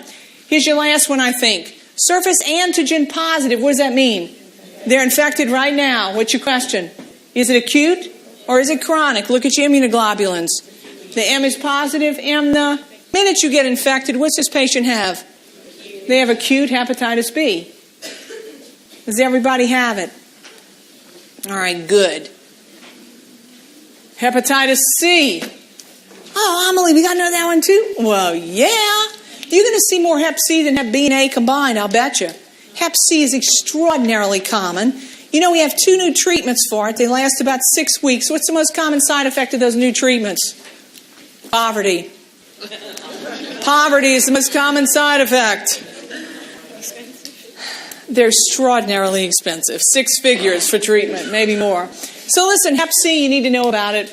Here's your last one, I think. Surface antigen positive. What does that mean? They're infected right now. What's your question? Is it acute or is it chronic? Look at your immunoglobulins. The M is positive. M, the minute you get infected, what's this patient have? They have acute hepatitis B. Does everybody have it? All right, good. Hepatitis C. Oh, Amelie, we got to know that one too? Well, yeah. You're going to see more Hep C than Hep B and A combined, I'll bet you. Hep C is extraordinarily common. You know, we have 2 new treatments for it. They last about 6 weeks. What's the most common side effect of those new treatments? Poverty. Poverty is the most common side effect. They're extraordinarily expensive. 6 figures for treatment, maybe more. So listen, Hep C, you need to know about it.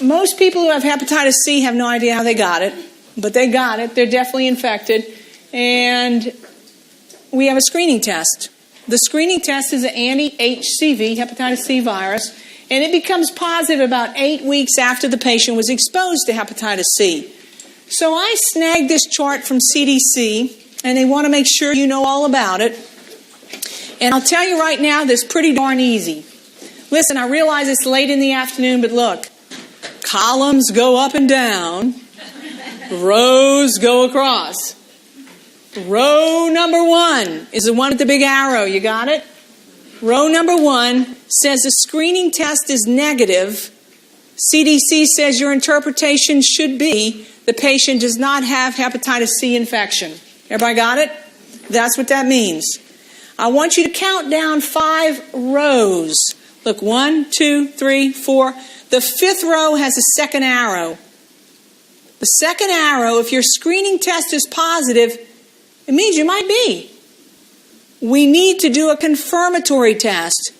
Most people who have hepatitis C have no idea how they got it, but they got it. They're definitely infected. And we have a screening test. The screening test is an anti-HCV, hepatitis C virus, and it becomes positive about 8 weeks after the patient was exposed to hepatitis C. So I snagged this chart from CDC, and they want to make sure you know all about it. And I'll tell you right now, this is pretty darn easy. Listen, I realize it's late in the afternoon, but look, columns go up and down, rows go across. Row number 1 is the one with the big arrow. You got it? Row number 1 says the screening test is negative. CDC says your interpretation should be the patient does not have hepatitis C infection. Everybody got it? That's what that means. I want you to count down 5 rows. Look, 1, 2, 3, 4. The 5th row has a second arrow. The second arrow, if your screening test is positive, it means you might be. We need to do a confirmatory test.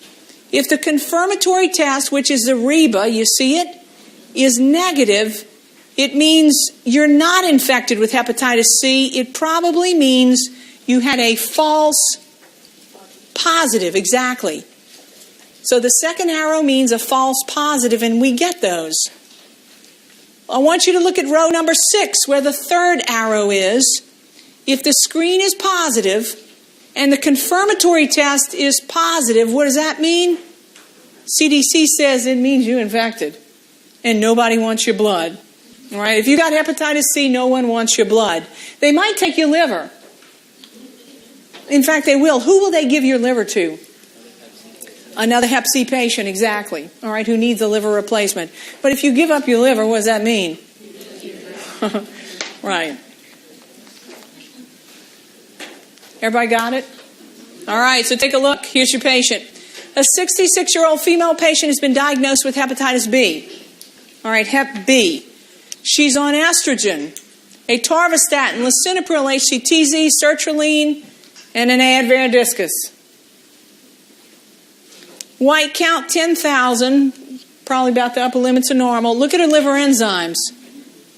If the confirmatory test, which is the REBA, you see it, is negative, it means you're not infected with hepatitis C. It probably means you had a false positive, exactly. So the second arrow means a false positive, and we get those. I want you to look at row number 6, where the 3rd arrow is. If the screen is positive and the confirmatory test is positive, what does that mean? CDC says it means you're infected, and nobody wants your blood. All right? If you got hepatitis C, no one wants your blood. They might take your liver. In fact, they will. Who will they give your liver to? Another Hep C patient, exactly. All right, who needs a liver replacement. But if you give up your liver, what does that mean? Right. Everybody got it? All right, so take a look. Here's your patient. A 66-year-old female patient has been diagnosed with hepatitis B. All right, Hep B. She's on estrogen, atorvastatin, lisinopril, HCTZ, sertraline, and an Advair discus. White count 10,000, probably about the upper limits of normal. Look at her liver enzymes.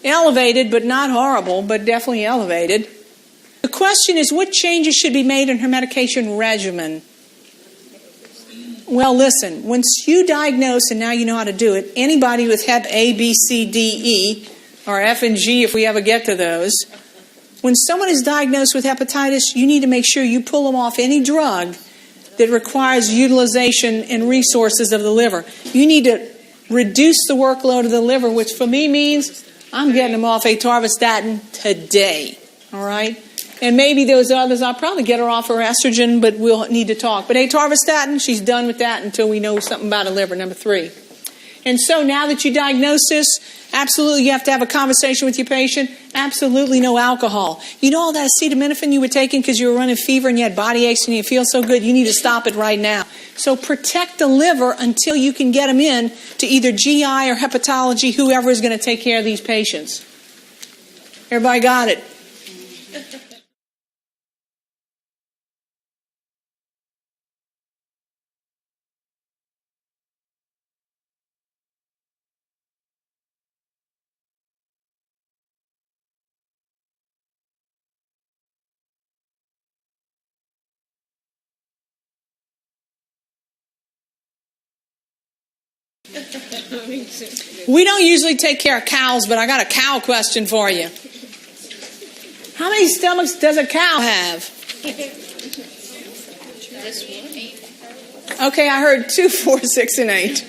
Elevated, but not horrible, but definitely elevated. The question is, what changes should be made in her medication regimen? Well, listen, once you diagnose and now you know how to do it, anybody with Hep A, B, C, D, E, or F and G if we ever get to those. When someone is diagnosed with hepatitis, you need to make sure you pull them off any drug that requires utilization and resources of the liver. You need to reduce the workload of the liver, which for me means I'm getting them off atorvastatin today. All right? And maybe those others, I'll probably get her off her estrogen, but we'll need to talk. But atorvastatin, she's done with that until we know something about her liver, number 3. And so now that you diagnose this, absolutely you have to have a conversation with your patient. Absolutely no alcohol. You know all that acetaminophen you were taking because you were running fever and you had body aches and you feel so good? You need to stop it right now. So protect the liver until you can get them in to either GI or hepatology, whoever is going to take care of these patients. Everybody got it? We don't usually take care of cows, but I got a cow question for you. How many stomachs does a cow have? Okay, I heard 2, 4, 6, and 8.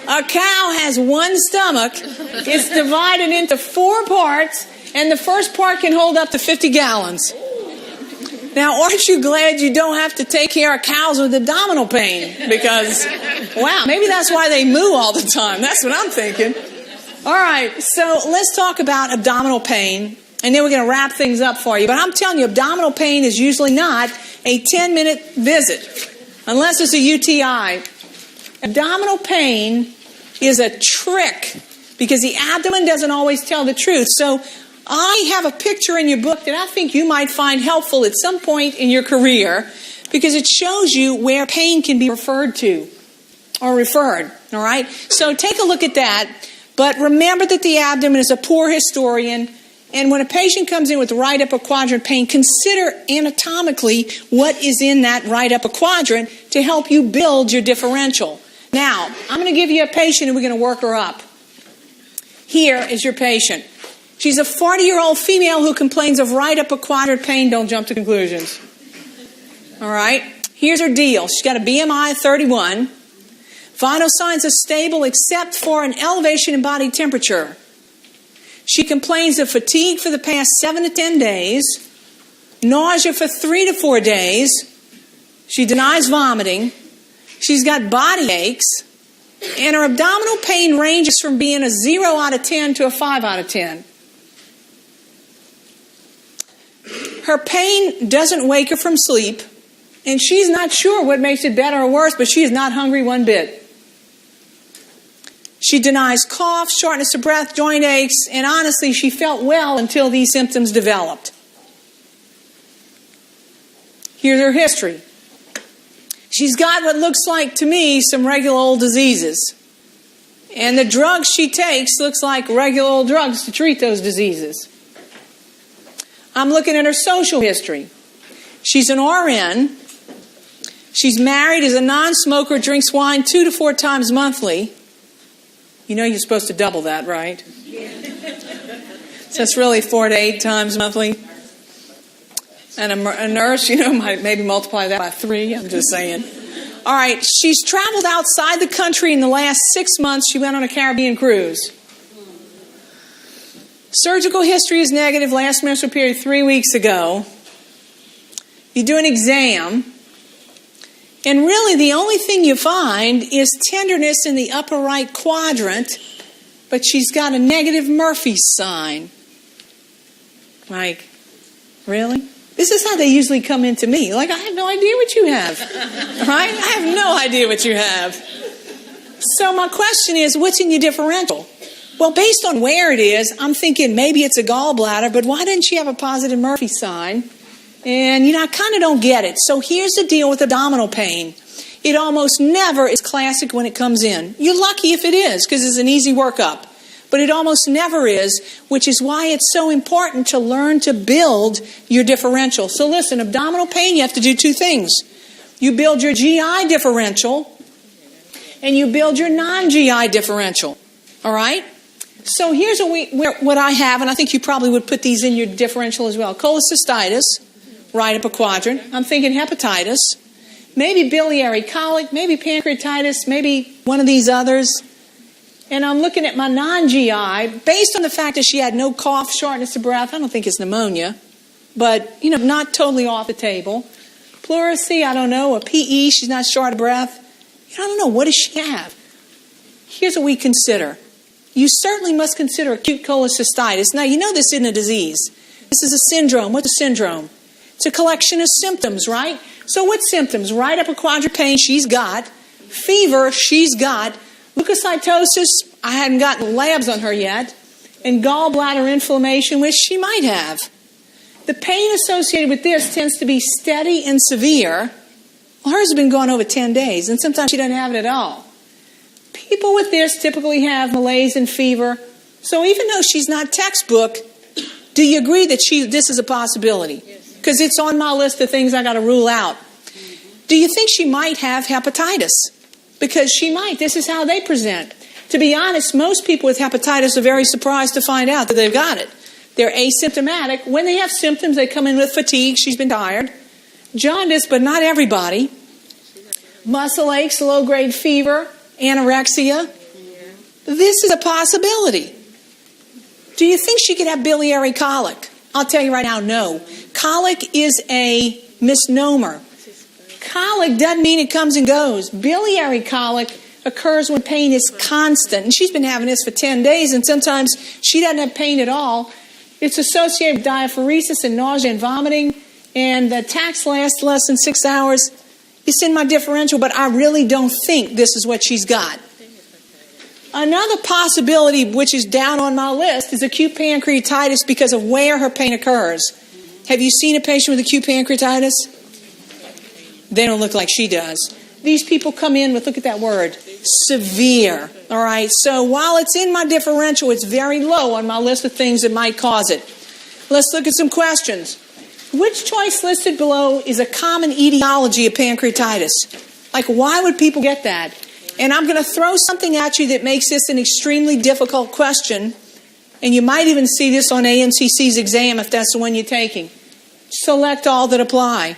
A cow has one stomach. It's divided into 4 parts, and the first part can hold up to 50 gallons. Now, aren't you glad you don't have to take care of cows with abdominal pain? Because, wow, maybe that's why they moo all the time. That's what I'm thinking. All right, so let's talk about abdominal pain, and then we're going to wrap things up for you. But I'm telling you, abdominal pain is usually not a 10-minute visit, unless it's a UTI. Abdominal pain is a trick because the abdomen doesn't always tell the truth. So I have a picture in your book that I think you might find helpful at some point in your career because it shows you where pain can be referred to or referred, all right? So take a look at that, but remember that the abdomen is a poor historian, and when a patient comes in with right upper quadrant pain, consider anatomically what is in that right upper quadrant to help you build your differential. Now, I'm going to give you a patient and we're going to work her up. Here is your patient. She's a 40-year-old female who complains of right upper quadrant pain. Don't jump to conclusions. All right? Here's her deal. She's got a BMI of 31. Vital signs are stable except for an elevation in body temperature. She complains of fatigue for the past 7 to 10 days, nausea for 3 to 4 days. She denies vomiting. She's got body aches. And her abdominal pain ranges from being a 0 out of 10 to a 5 out of 10. Her pain doesn't wake her from sleep, and she's not sure what makes it better or worse, but she is not hungry one bit. She denies cough, shortness of breath, joint aches, and honestly, she felt well until these symptoms developed. Here's her history. She's got what looks like, to me, some regular old diseases. And the drugs she takes looks like regular old drugs to treat those diseases. I'm looking at her social history. She's an RN. She's married, is a non-smoker, drinks wine 2 to 4 times monthly. You know you're supposed to double that, right? So it's really 4 to 8 times monthly. And a nurse, might maybe multiply that by 3. I'm just saying. All right, she's traveled outside the country in the last 6 months. She went on a Caribbean cruise. Surgical history is negative. Last menstrual period 3 weeks ago. You do an exam. And really the only thing you find is tenderness in the upper right quadrant. But she's got a negative Murphy sign. Like, really? This is how they usually come into me. Like, I have no idea what you have. Right? I have no idea what you have. So my question is, what's in your differential? Well, based on where it is, I'm thinking maybe it's a gallbladder, but why didn't she have a positive Murphy sign? And, I kind of don't get it. So here's the deal with abdominal pain. It almost never is classic when it comes in. You're lucky if it is, because it's an easy workup. But it almost never is, which is why it's so important to learn to build your differential. So listen, abdominal pain, you have to do 2 things. You build your GI differential, and you build your non-GI differential. All right? So here's what I have, and I think you probably would put these in your differential as well. Cholecystitis, right up a quadrant. I'm thinking hepatitis, maybe biliary colic, maybe pancreatitis, maybe one of these others. And I'm looking at my non-GI, based on the fact that she had no cough, shortness of breath. I don't think it's pneumonia, but, not totally off the table. Pleurisy, I don't know. A PE, she's not short of breath. I don't know. What does she have? Here's what we consider. You certainly must consider acute cholecystitis. Now, this isn't a disease. This is a syndrome. What's a syndrome? It's a collection of symptoms, right? So what symptoms? Right upper quadrant pain, she's got. Fever, she's got. Leukocytosis, I hadn't gotten labs on her yet. And gallbladder inflammation, which she might have. The pain associated with this tends to be steady and severe. Well, hers has been going over 10 days, and sometimes she doesn't have it at all. People with this typically have malaise and fever. So even though she's not textbook, do you agree that this is a possibility? Because it's on my list of things I got to rule out. Do you think she might have hepatitis? Because she might. This is how they present. To be honest, most people with hepatitis are very surprised to find out that they've got it. They're asymptomatic. When they have symptoms, they come in with fatigue. She's been tired. Jaundice, but not everybody. Muscle aches, low-grade fever, anorexia. This is a possibility. Do you think she could have biliary colic? I'll tell you right now, no. Colic is a misnomer. Colic doesn't mean it comes and goes. Biliary colic occurs when pain is constant. And she's been having this for 10 days, and sometimes she doesn't have pain at all. It's associated with diaphoresis and nausea and vomiting, and the attacks last less than 6 hours. It's in my differential, but I really don't think this is what she's got. Another possibility, which is down on my list, is acute pancreatitis because of where her pain occurs. Have you seen a patient with acute pancreatitis? They don't look like she does. These people come in with, look at that word, severe. All right, so while it's in my differential, it's very low on my list of things that might cause it. Let's look at some questions. Which choice listed below is a common etiology of pancreatitis? Like, why would people get that? And I'm going to throw something at you that makes this an extremely difficult question. And you might even see this on ANCC's exam if that's the one you're taking. Select all that apply.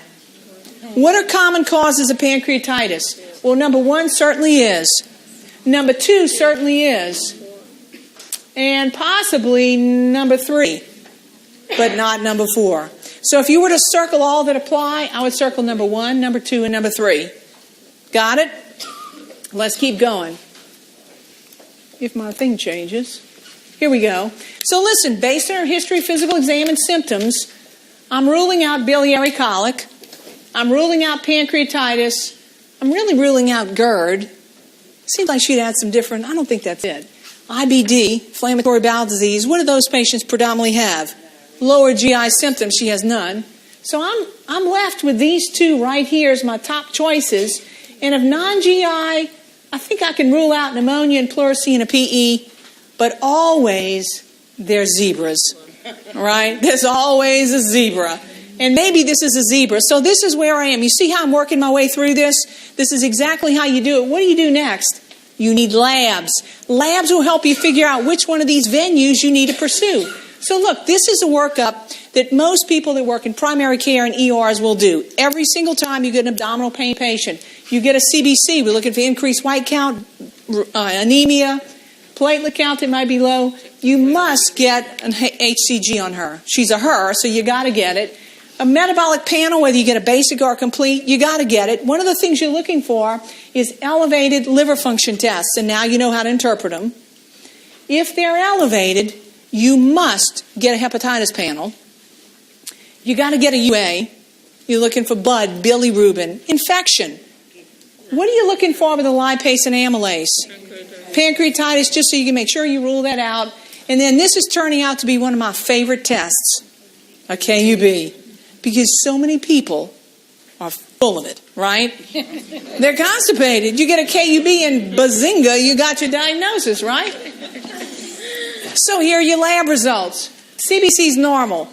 What are common causes of pancreatitis? Well, number one certainly is. Number two certainly is. And possibly number three, but not number four. So if you were to circle all that apply, I would circle number one, number two, and number three. Got it? Let's keep going. If my thing changes. Here we go. So listen, based on our history, physical exam, and symptoms, I'm ruling out biliary colic. I'm ruling out pancreatitis. I'm really ruling out GERD. Seems like she'd had some different, I don't think that's it. IBD, inflammatory bowel disease. What do those patients predominantly have? Lower GI symptoms. She has none. So I'm left with these two right here as my top choices. And of non-GI, I think I can rule out pneumonia and pleurisy and a PE. But always there's zebras. Right? There's always a zebra. And maybe this is a zebra. So this is where I am. You see how I'm working my way through this? This is exactly how you do it. What do you do next? You need labs. Labs will help you figure out which one of these venues you need to pursue. So look, this is a workup that most people that work in primary care and ERs will do. Every single time you get an abdominal pain patient, you get a CBC. We're looking for increased white count, anemia, platelet count that might be low. You must get an HCG on her. She's a her, so you got to get it. A metabolic panel, whether you get a basic or a complete, you got to get it. One of the things you're looking for is elevated liver function tests, and now you know how to interpret them. If they're elevated, you must get a hepatitis panel. You got to get a UA. You're looking for blood, bilirubin, infection. What are you looking for with a lipase and amylase? Pancreatitis, just so you can make sure you rule that out. And then this is turning out to be one of my favorite tests, a KUB. Because so many people are full of it, right? They're constipated. You get a KUB and bazinga, you got your diagnosis, right? So here are your lab results. CBC's normal.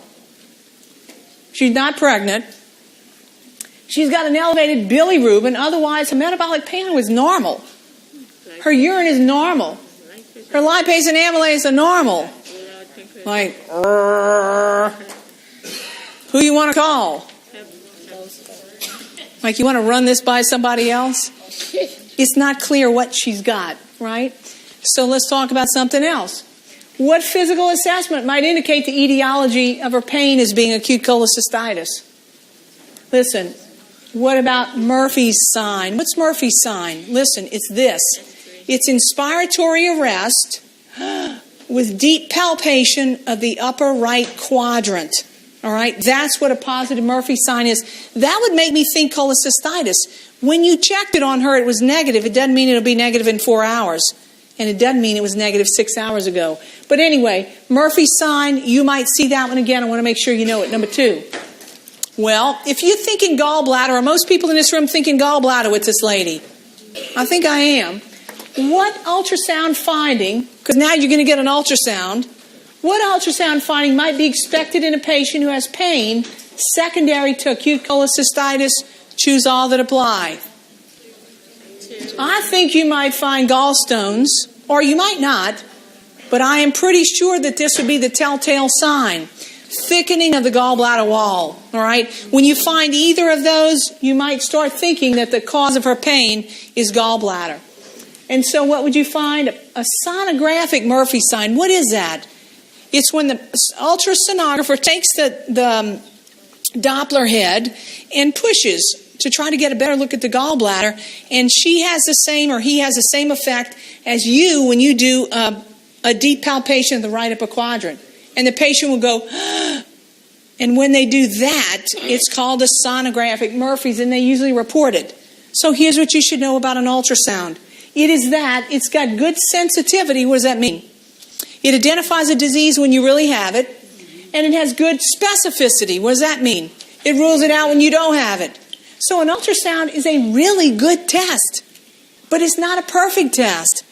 She's not pregnant. She's got an elevated bilirubin. Otherwise, her metabolic panel is normal. Her urine is normal. Her lipase and amylase are normal. Like, who you want to call? Like, you want to run this by somebody else? It's not clear what she's got, right? So let's talk about something else. What physical assessment might indicate the etiology of her pain as being acute cholecystitis? Listen, what about Murphy's sign? What's Murphy's sign? Listen, it's this. It's inspiratory arrest with deep palpation of the upper right quadrant. All right, that's what a positive Murphy sign is. That would make me think cholecystitis. When you checked it on her, it was negative. It doesn't mean it'll be negative in 4 hours. And it doesn't mean it was negative 6 hours ago. But anyway, Murphy sign, you might see that one again. I want to make sure you know it. Number 2. Well, if you're thinking gallbladder, are most people in this room thinking gallbladder with this lady? I think I am. What ultrasound finding, because now you're going to get an ultrasound, what ultrasound finding might be expected in a patient who has pain secondary to acute cholecystitis? Choose all that apply. I think you might find gallstones, or you might not, but I am pretty sure that this would be the telltale sign. Thickening of the gallbladder wall, all right? When you find either of those, you might start thinking that the cause of her pain is gallbladder. And so what would you find? A sonographic Murphy sign. What is that? It's when the ultrasonographer takes the Doppler head and pushes to try to get a better look at the gallbladder, and she has the same, or he has the same effect as you when you do a deep palpation of the right upper quadrant. And the patient will go, and when they do that, it's called a sonographic Murphy's, and they usually report it. So here's what you should know about an ultrasound. It is that it's got good sensitivity. What does that mean? It identifies a disease when you really have it, and it has good specificity. What does that mean? It rules it out when you don't have it. So an ultrasound is a really good test, but it's not a perfect test,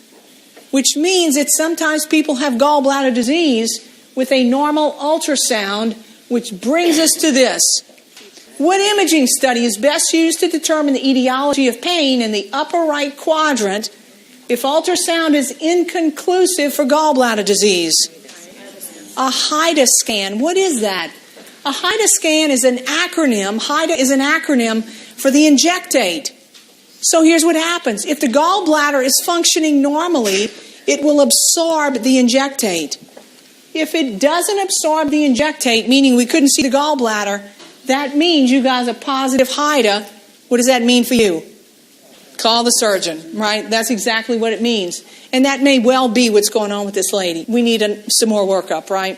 which means that sometimes people have gallbladder disease with a normal ultrasound, which brings us to this. What imaging study is best used to determine the etiology of pain in the upper right quadrant if ultrasound is inconclusive for gallbladder disease? A HIDA scan. What is that? A HIDA scan is an acronym. HIDA is an acronym for the injectate. So here's what happens. If the gallbladder is functioning normally, it will absorb the injectate. If it doesn't absorb the injectate, meaning we couldn't see the gallbladder, that means you guys are positive HIDA. What does that mean for you? Call the surgeon, right? That's exactly what it means. And that may well be what's going on with this lady. We need some more workup, right?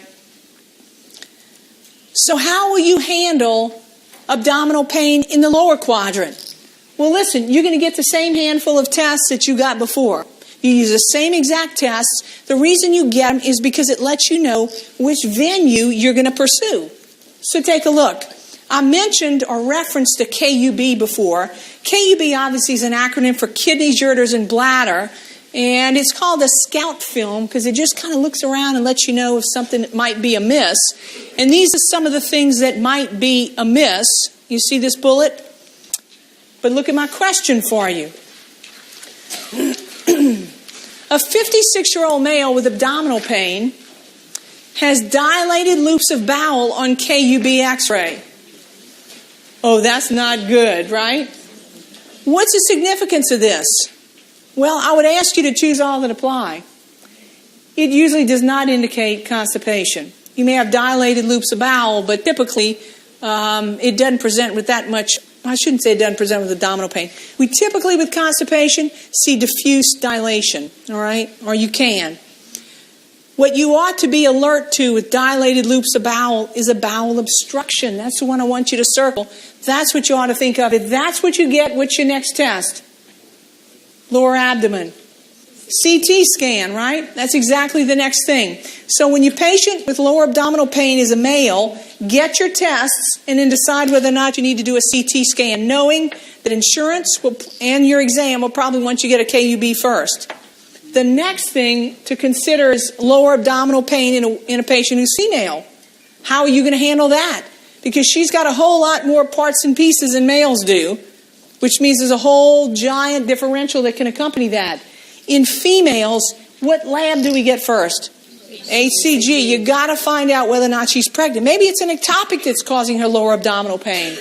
So how will you handle abdominal pain in the lower quadrant? Well, listen, you're going to get the same handful of tests that you got before. You use the same exact tests. The reason you get them is because it lets you know which venue you're going to pursue. So take a look. I mentioned or referenced the KUB before. KUB obviously is an acronym for kidneys, ureters, and bladder. And it's called a scout film because it just kind of looks around and lets you know if something might be amiss. And these are some of the things that might be amiss. You see this bullet? But look at my question for you. A 56-year-old male with abdominal pain has dilated loops of bowel on KUB x-ray. Oh, that's not good, right? What's the significance of this? Well, I would ask you to choose all that apply. It usually does not indicate constipation. You may have dilated loops of bowel, but typically it doesn't present with that much. I shouldn't say it doesn't present with abdominal pain. We typically, with constipation, see diffuse dilation, all right? Or you can. What you ought to be alert to with dilated loops of bowel is a bowel obstruction. That's the one I want you to circle. That's what you ought to think of. If that's what you get, what's your next test? Lower abdomen. CT scan, right? That's exactly the next thing. So when your patient with lower abdominal pain is a male, get your tests and then decide whether or not you need to do a CT scan, knowing that insurance and your exam will probably want you to get a KUB first. The next thing to consider is lower abdominal pain in a patient who's female. How are you going to handle that? Because she's got a whole lot more parts and pieces than males do, which means there's a whole giant differential that can accompany that. In females, What lab do we get first? HCG. You got to find out whether or not she's pregnant. Maybe it's an ectopic that's causing her lower abdominal pain.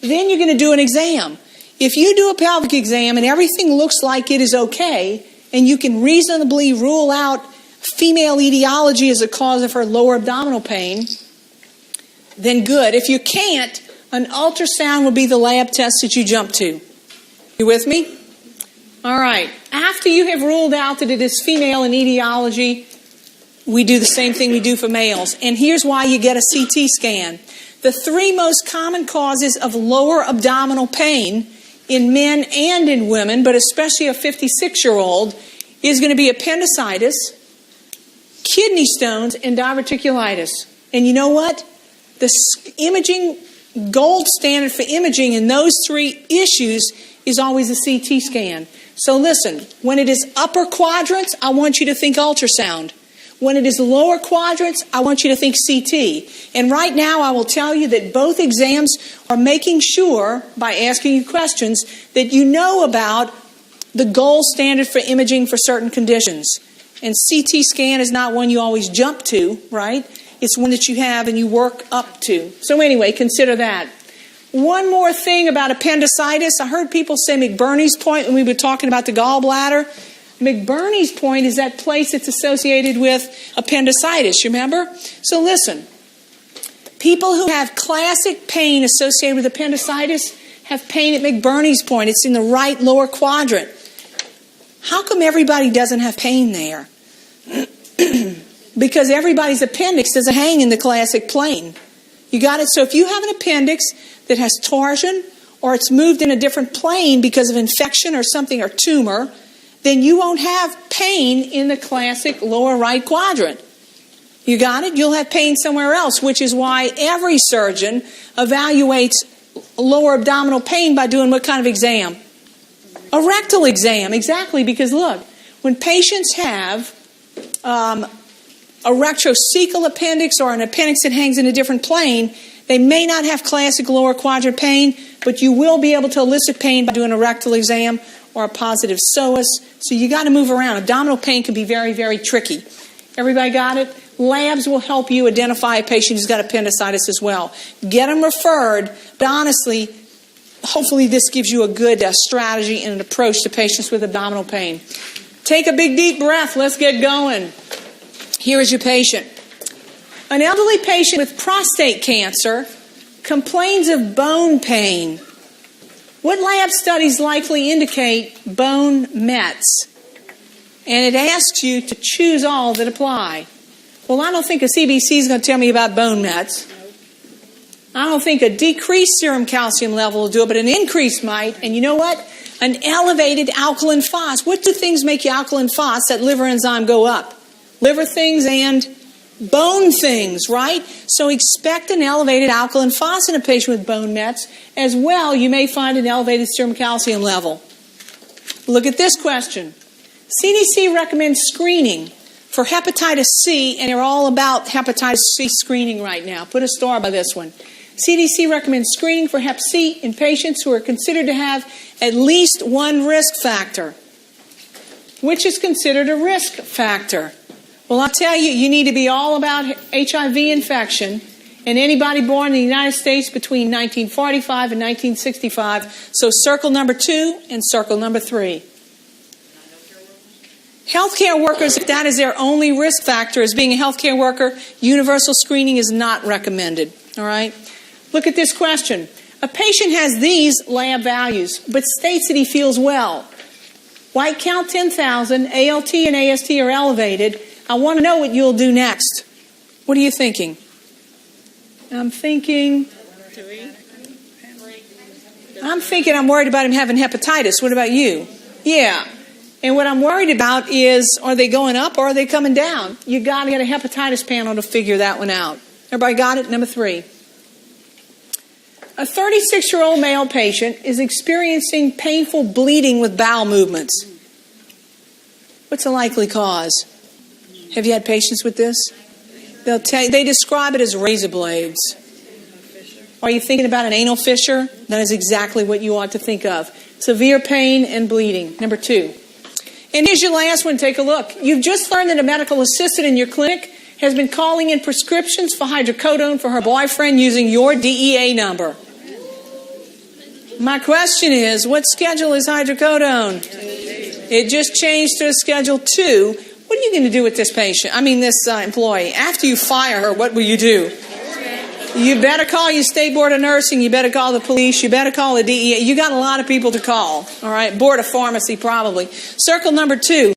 Then you're going to do an exam. If you do a pelvic exam and everything looks like it is okay, and you can reasonably rule out female etiology as a cause of her lower abdominal pain, then good. If you can't, an ultrasound will be the lab test that you jump to. You with me? All right. After you have ruled out that it is female in etiology, we do the same thing we do for males. And here's why you get a CT scan. The 3 most common causes of lower abdominal pain in men and in women, but especially a 56-year-old, is going to be appendicitis, kidney stones, and diverticulitis. And you know what? The imaging gold standard for imaging in those 3 issues is always a CT scan. So listen, when it is upper quadrants, I want you to think ultrasound. When it is lower quadrants, I want you to think CT. And right now, I will tell you that both exams are making sure, by asking you questions, that you know about the gold standard for imaging for certain conditions. And CT scan is not one you always jump to, right? It's one that you have and you work up to. So anyway, consider that. One more thing about appendicitis. I heard people say McBurney's point when we were talking about the gallbladder. McBurney's point is that place that's associated with appendicitis, you remember? So listen, people who have classic pain associated with appendicitis have pain at McBurney's point. It's in the right lower quadrant. How come everybody doesn't have pain there? Because everybody's appendix doesn't hang in the classic plane. You got it? So if you have an appendix that has torsion or it's moved in a different plane because of infection or something or tumor, then you won't have pain in the classic lower right quadrant. You got it? You'll have pain somewhere else, which is why every surgeon evaluates lower abdominal pain by doing what kind of exam? A rectal exam, exactly, because look, when patients have a retrocecal appendix or an appendix that hangs in a different plane, they may not have classic lower quadrant pain, but you will be able to elicit pain by doing a rectal exam or a positive psoas. So you got to move around. Abdominal pain can be very, very tricky. Everybody got it? Labs will help you identify a patient who's got appendicitis as well. Get them referred, but honestly, hopefully this gives you a good strategy and an approach to patients with abdominal pain. Take a big deep breath. Let's get going. Here is your patient. An elderly patient with prostate cancer complains of bone pain. What lab studies likely indicate bone mets? And it asks you to choose all that apply. Well, I don't think a CBC is going to tell me about bone mets. I don't think a decreased serum calcium level will do it, but an increase might. And you know what? An elevated alkaline phos. What do things make you alkaline phos? That liver enzyme go up. Liver things and bone things, right? So expect an elevated alkaline phos in a patient with bone mets. As well, you may find an elevated serum calcium level. Look at this question. CDC recommends screening for hepatitis C, and they're all about hepatitis C screening right now. Put a star by this one. CDC recommends screening for hep C in patients who are considered to have at least one risk factor. Which is considered a risk factor? Well, I'll tell you, you need to be all about HIV infection and anybody born in the United States between 1945 and 1965. So circle number 2 and circle number 3. Healthcare workers, if that is their only risk factor as being a healthcare worker, universal screening is not recommended. All right? Look at this question. A patient has these lab values, but states that he feels well. White count 10,000, ALT and AST are elevated. I want to know what you'll do next. What are you thinking? I'm thinking I'm worried about him having hepatitis. What about you? Yeah. And what I'm worried about is, are they going up or are they coming down? You got to get a hepatitis panel to figure that one out. Everybody got it? Number 3. A 36-year-old male patient is experiencing painful bleeding with bowel movements. What's a likely cause? Have you had patients with this? They describe it as razor blades. Are you thinking about an anal fissure? That is exactly what you ought to think of. Severe pain and bleeding. Number 2. And here's your last one. Take a look. You've just learned that a medical assistant in your clinic has been calling in prescriptions for hydrocodone for her boyfriend using your DEA number. My question is, what schedule is hydrocodone? It just changed to a Schedule 2. What are you going to do with this this employee? After you fire her, what will you do? You better call your state board of nursing. You better call the police. You better call the DEA. You got a lot of people to call. All right, board of pharmacy probably. Circle number 2.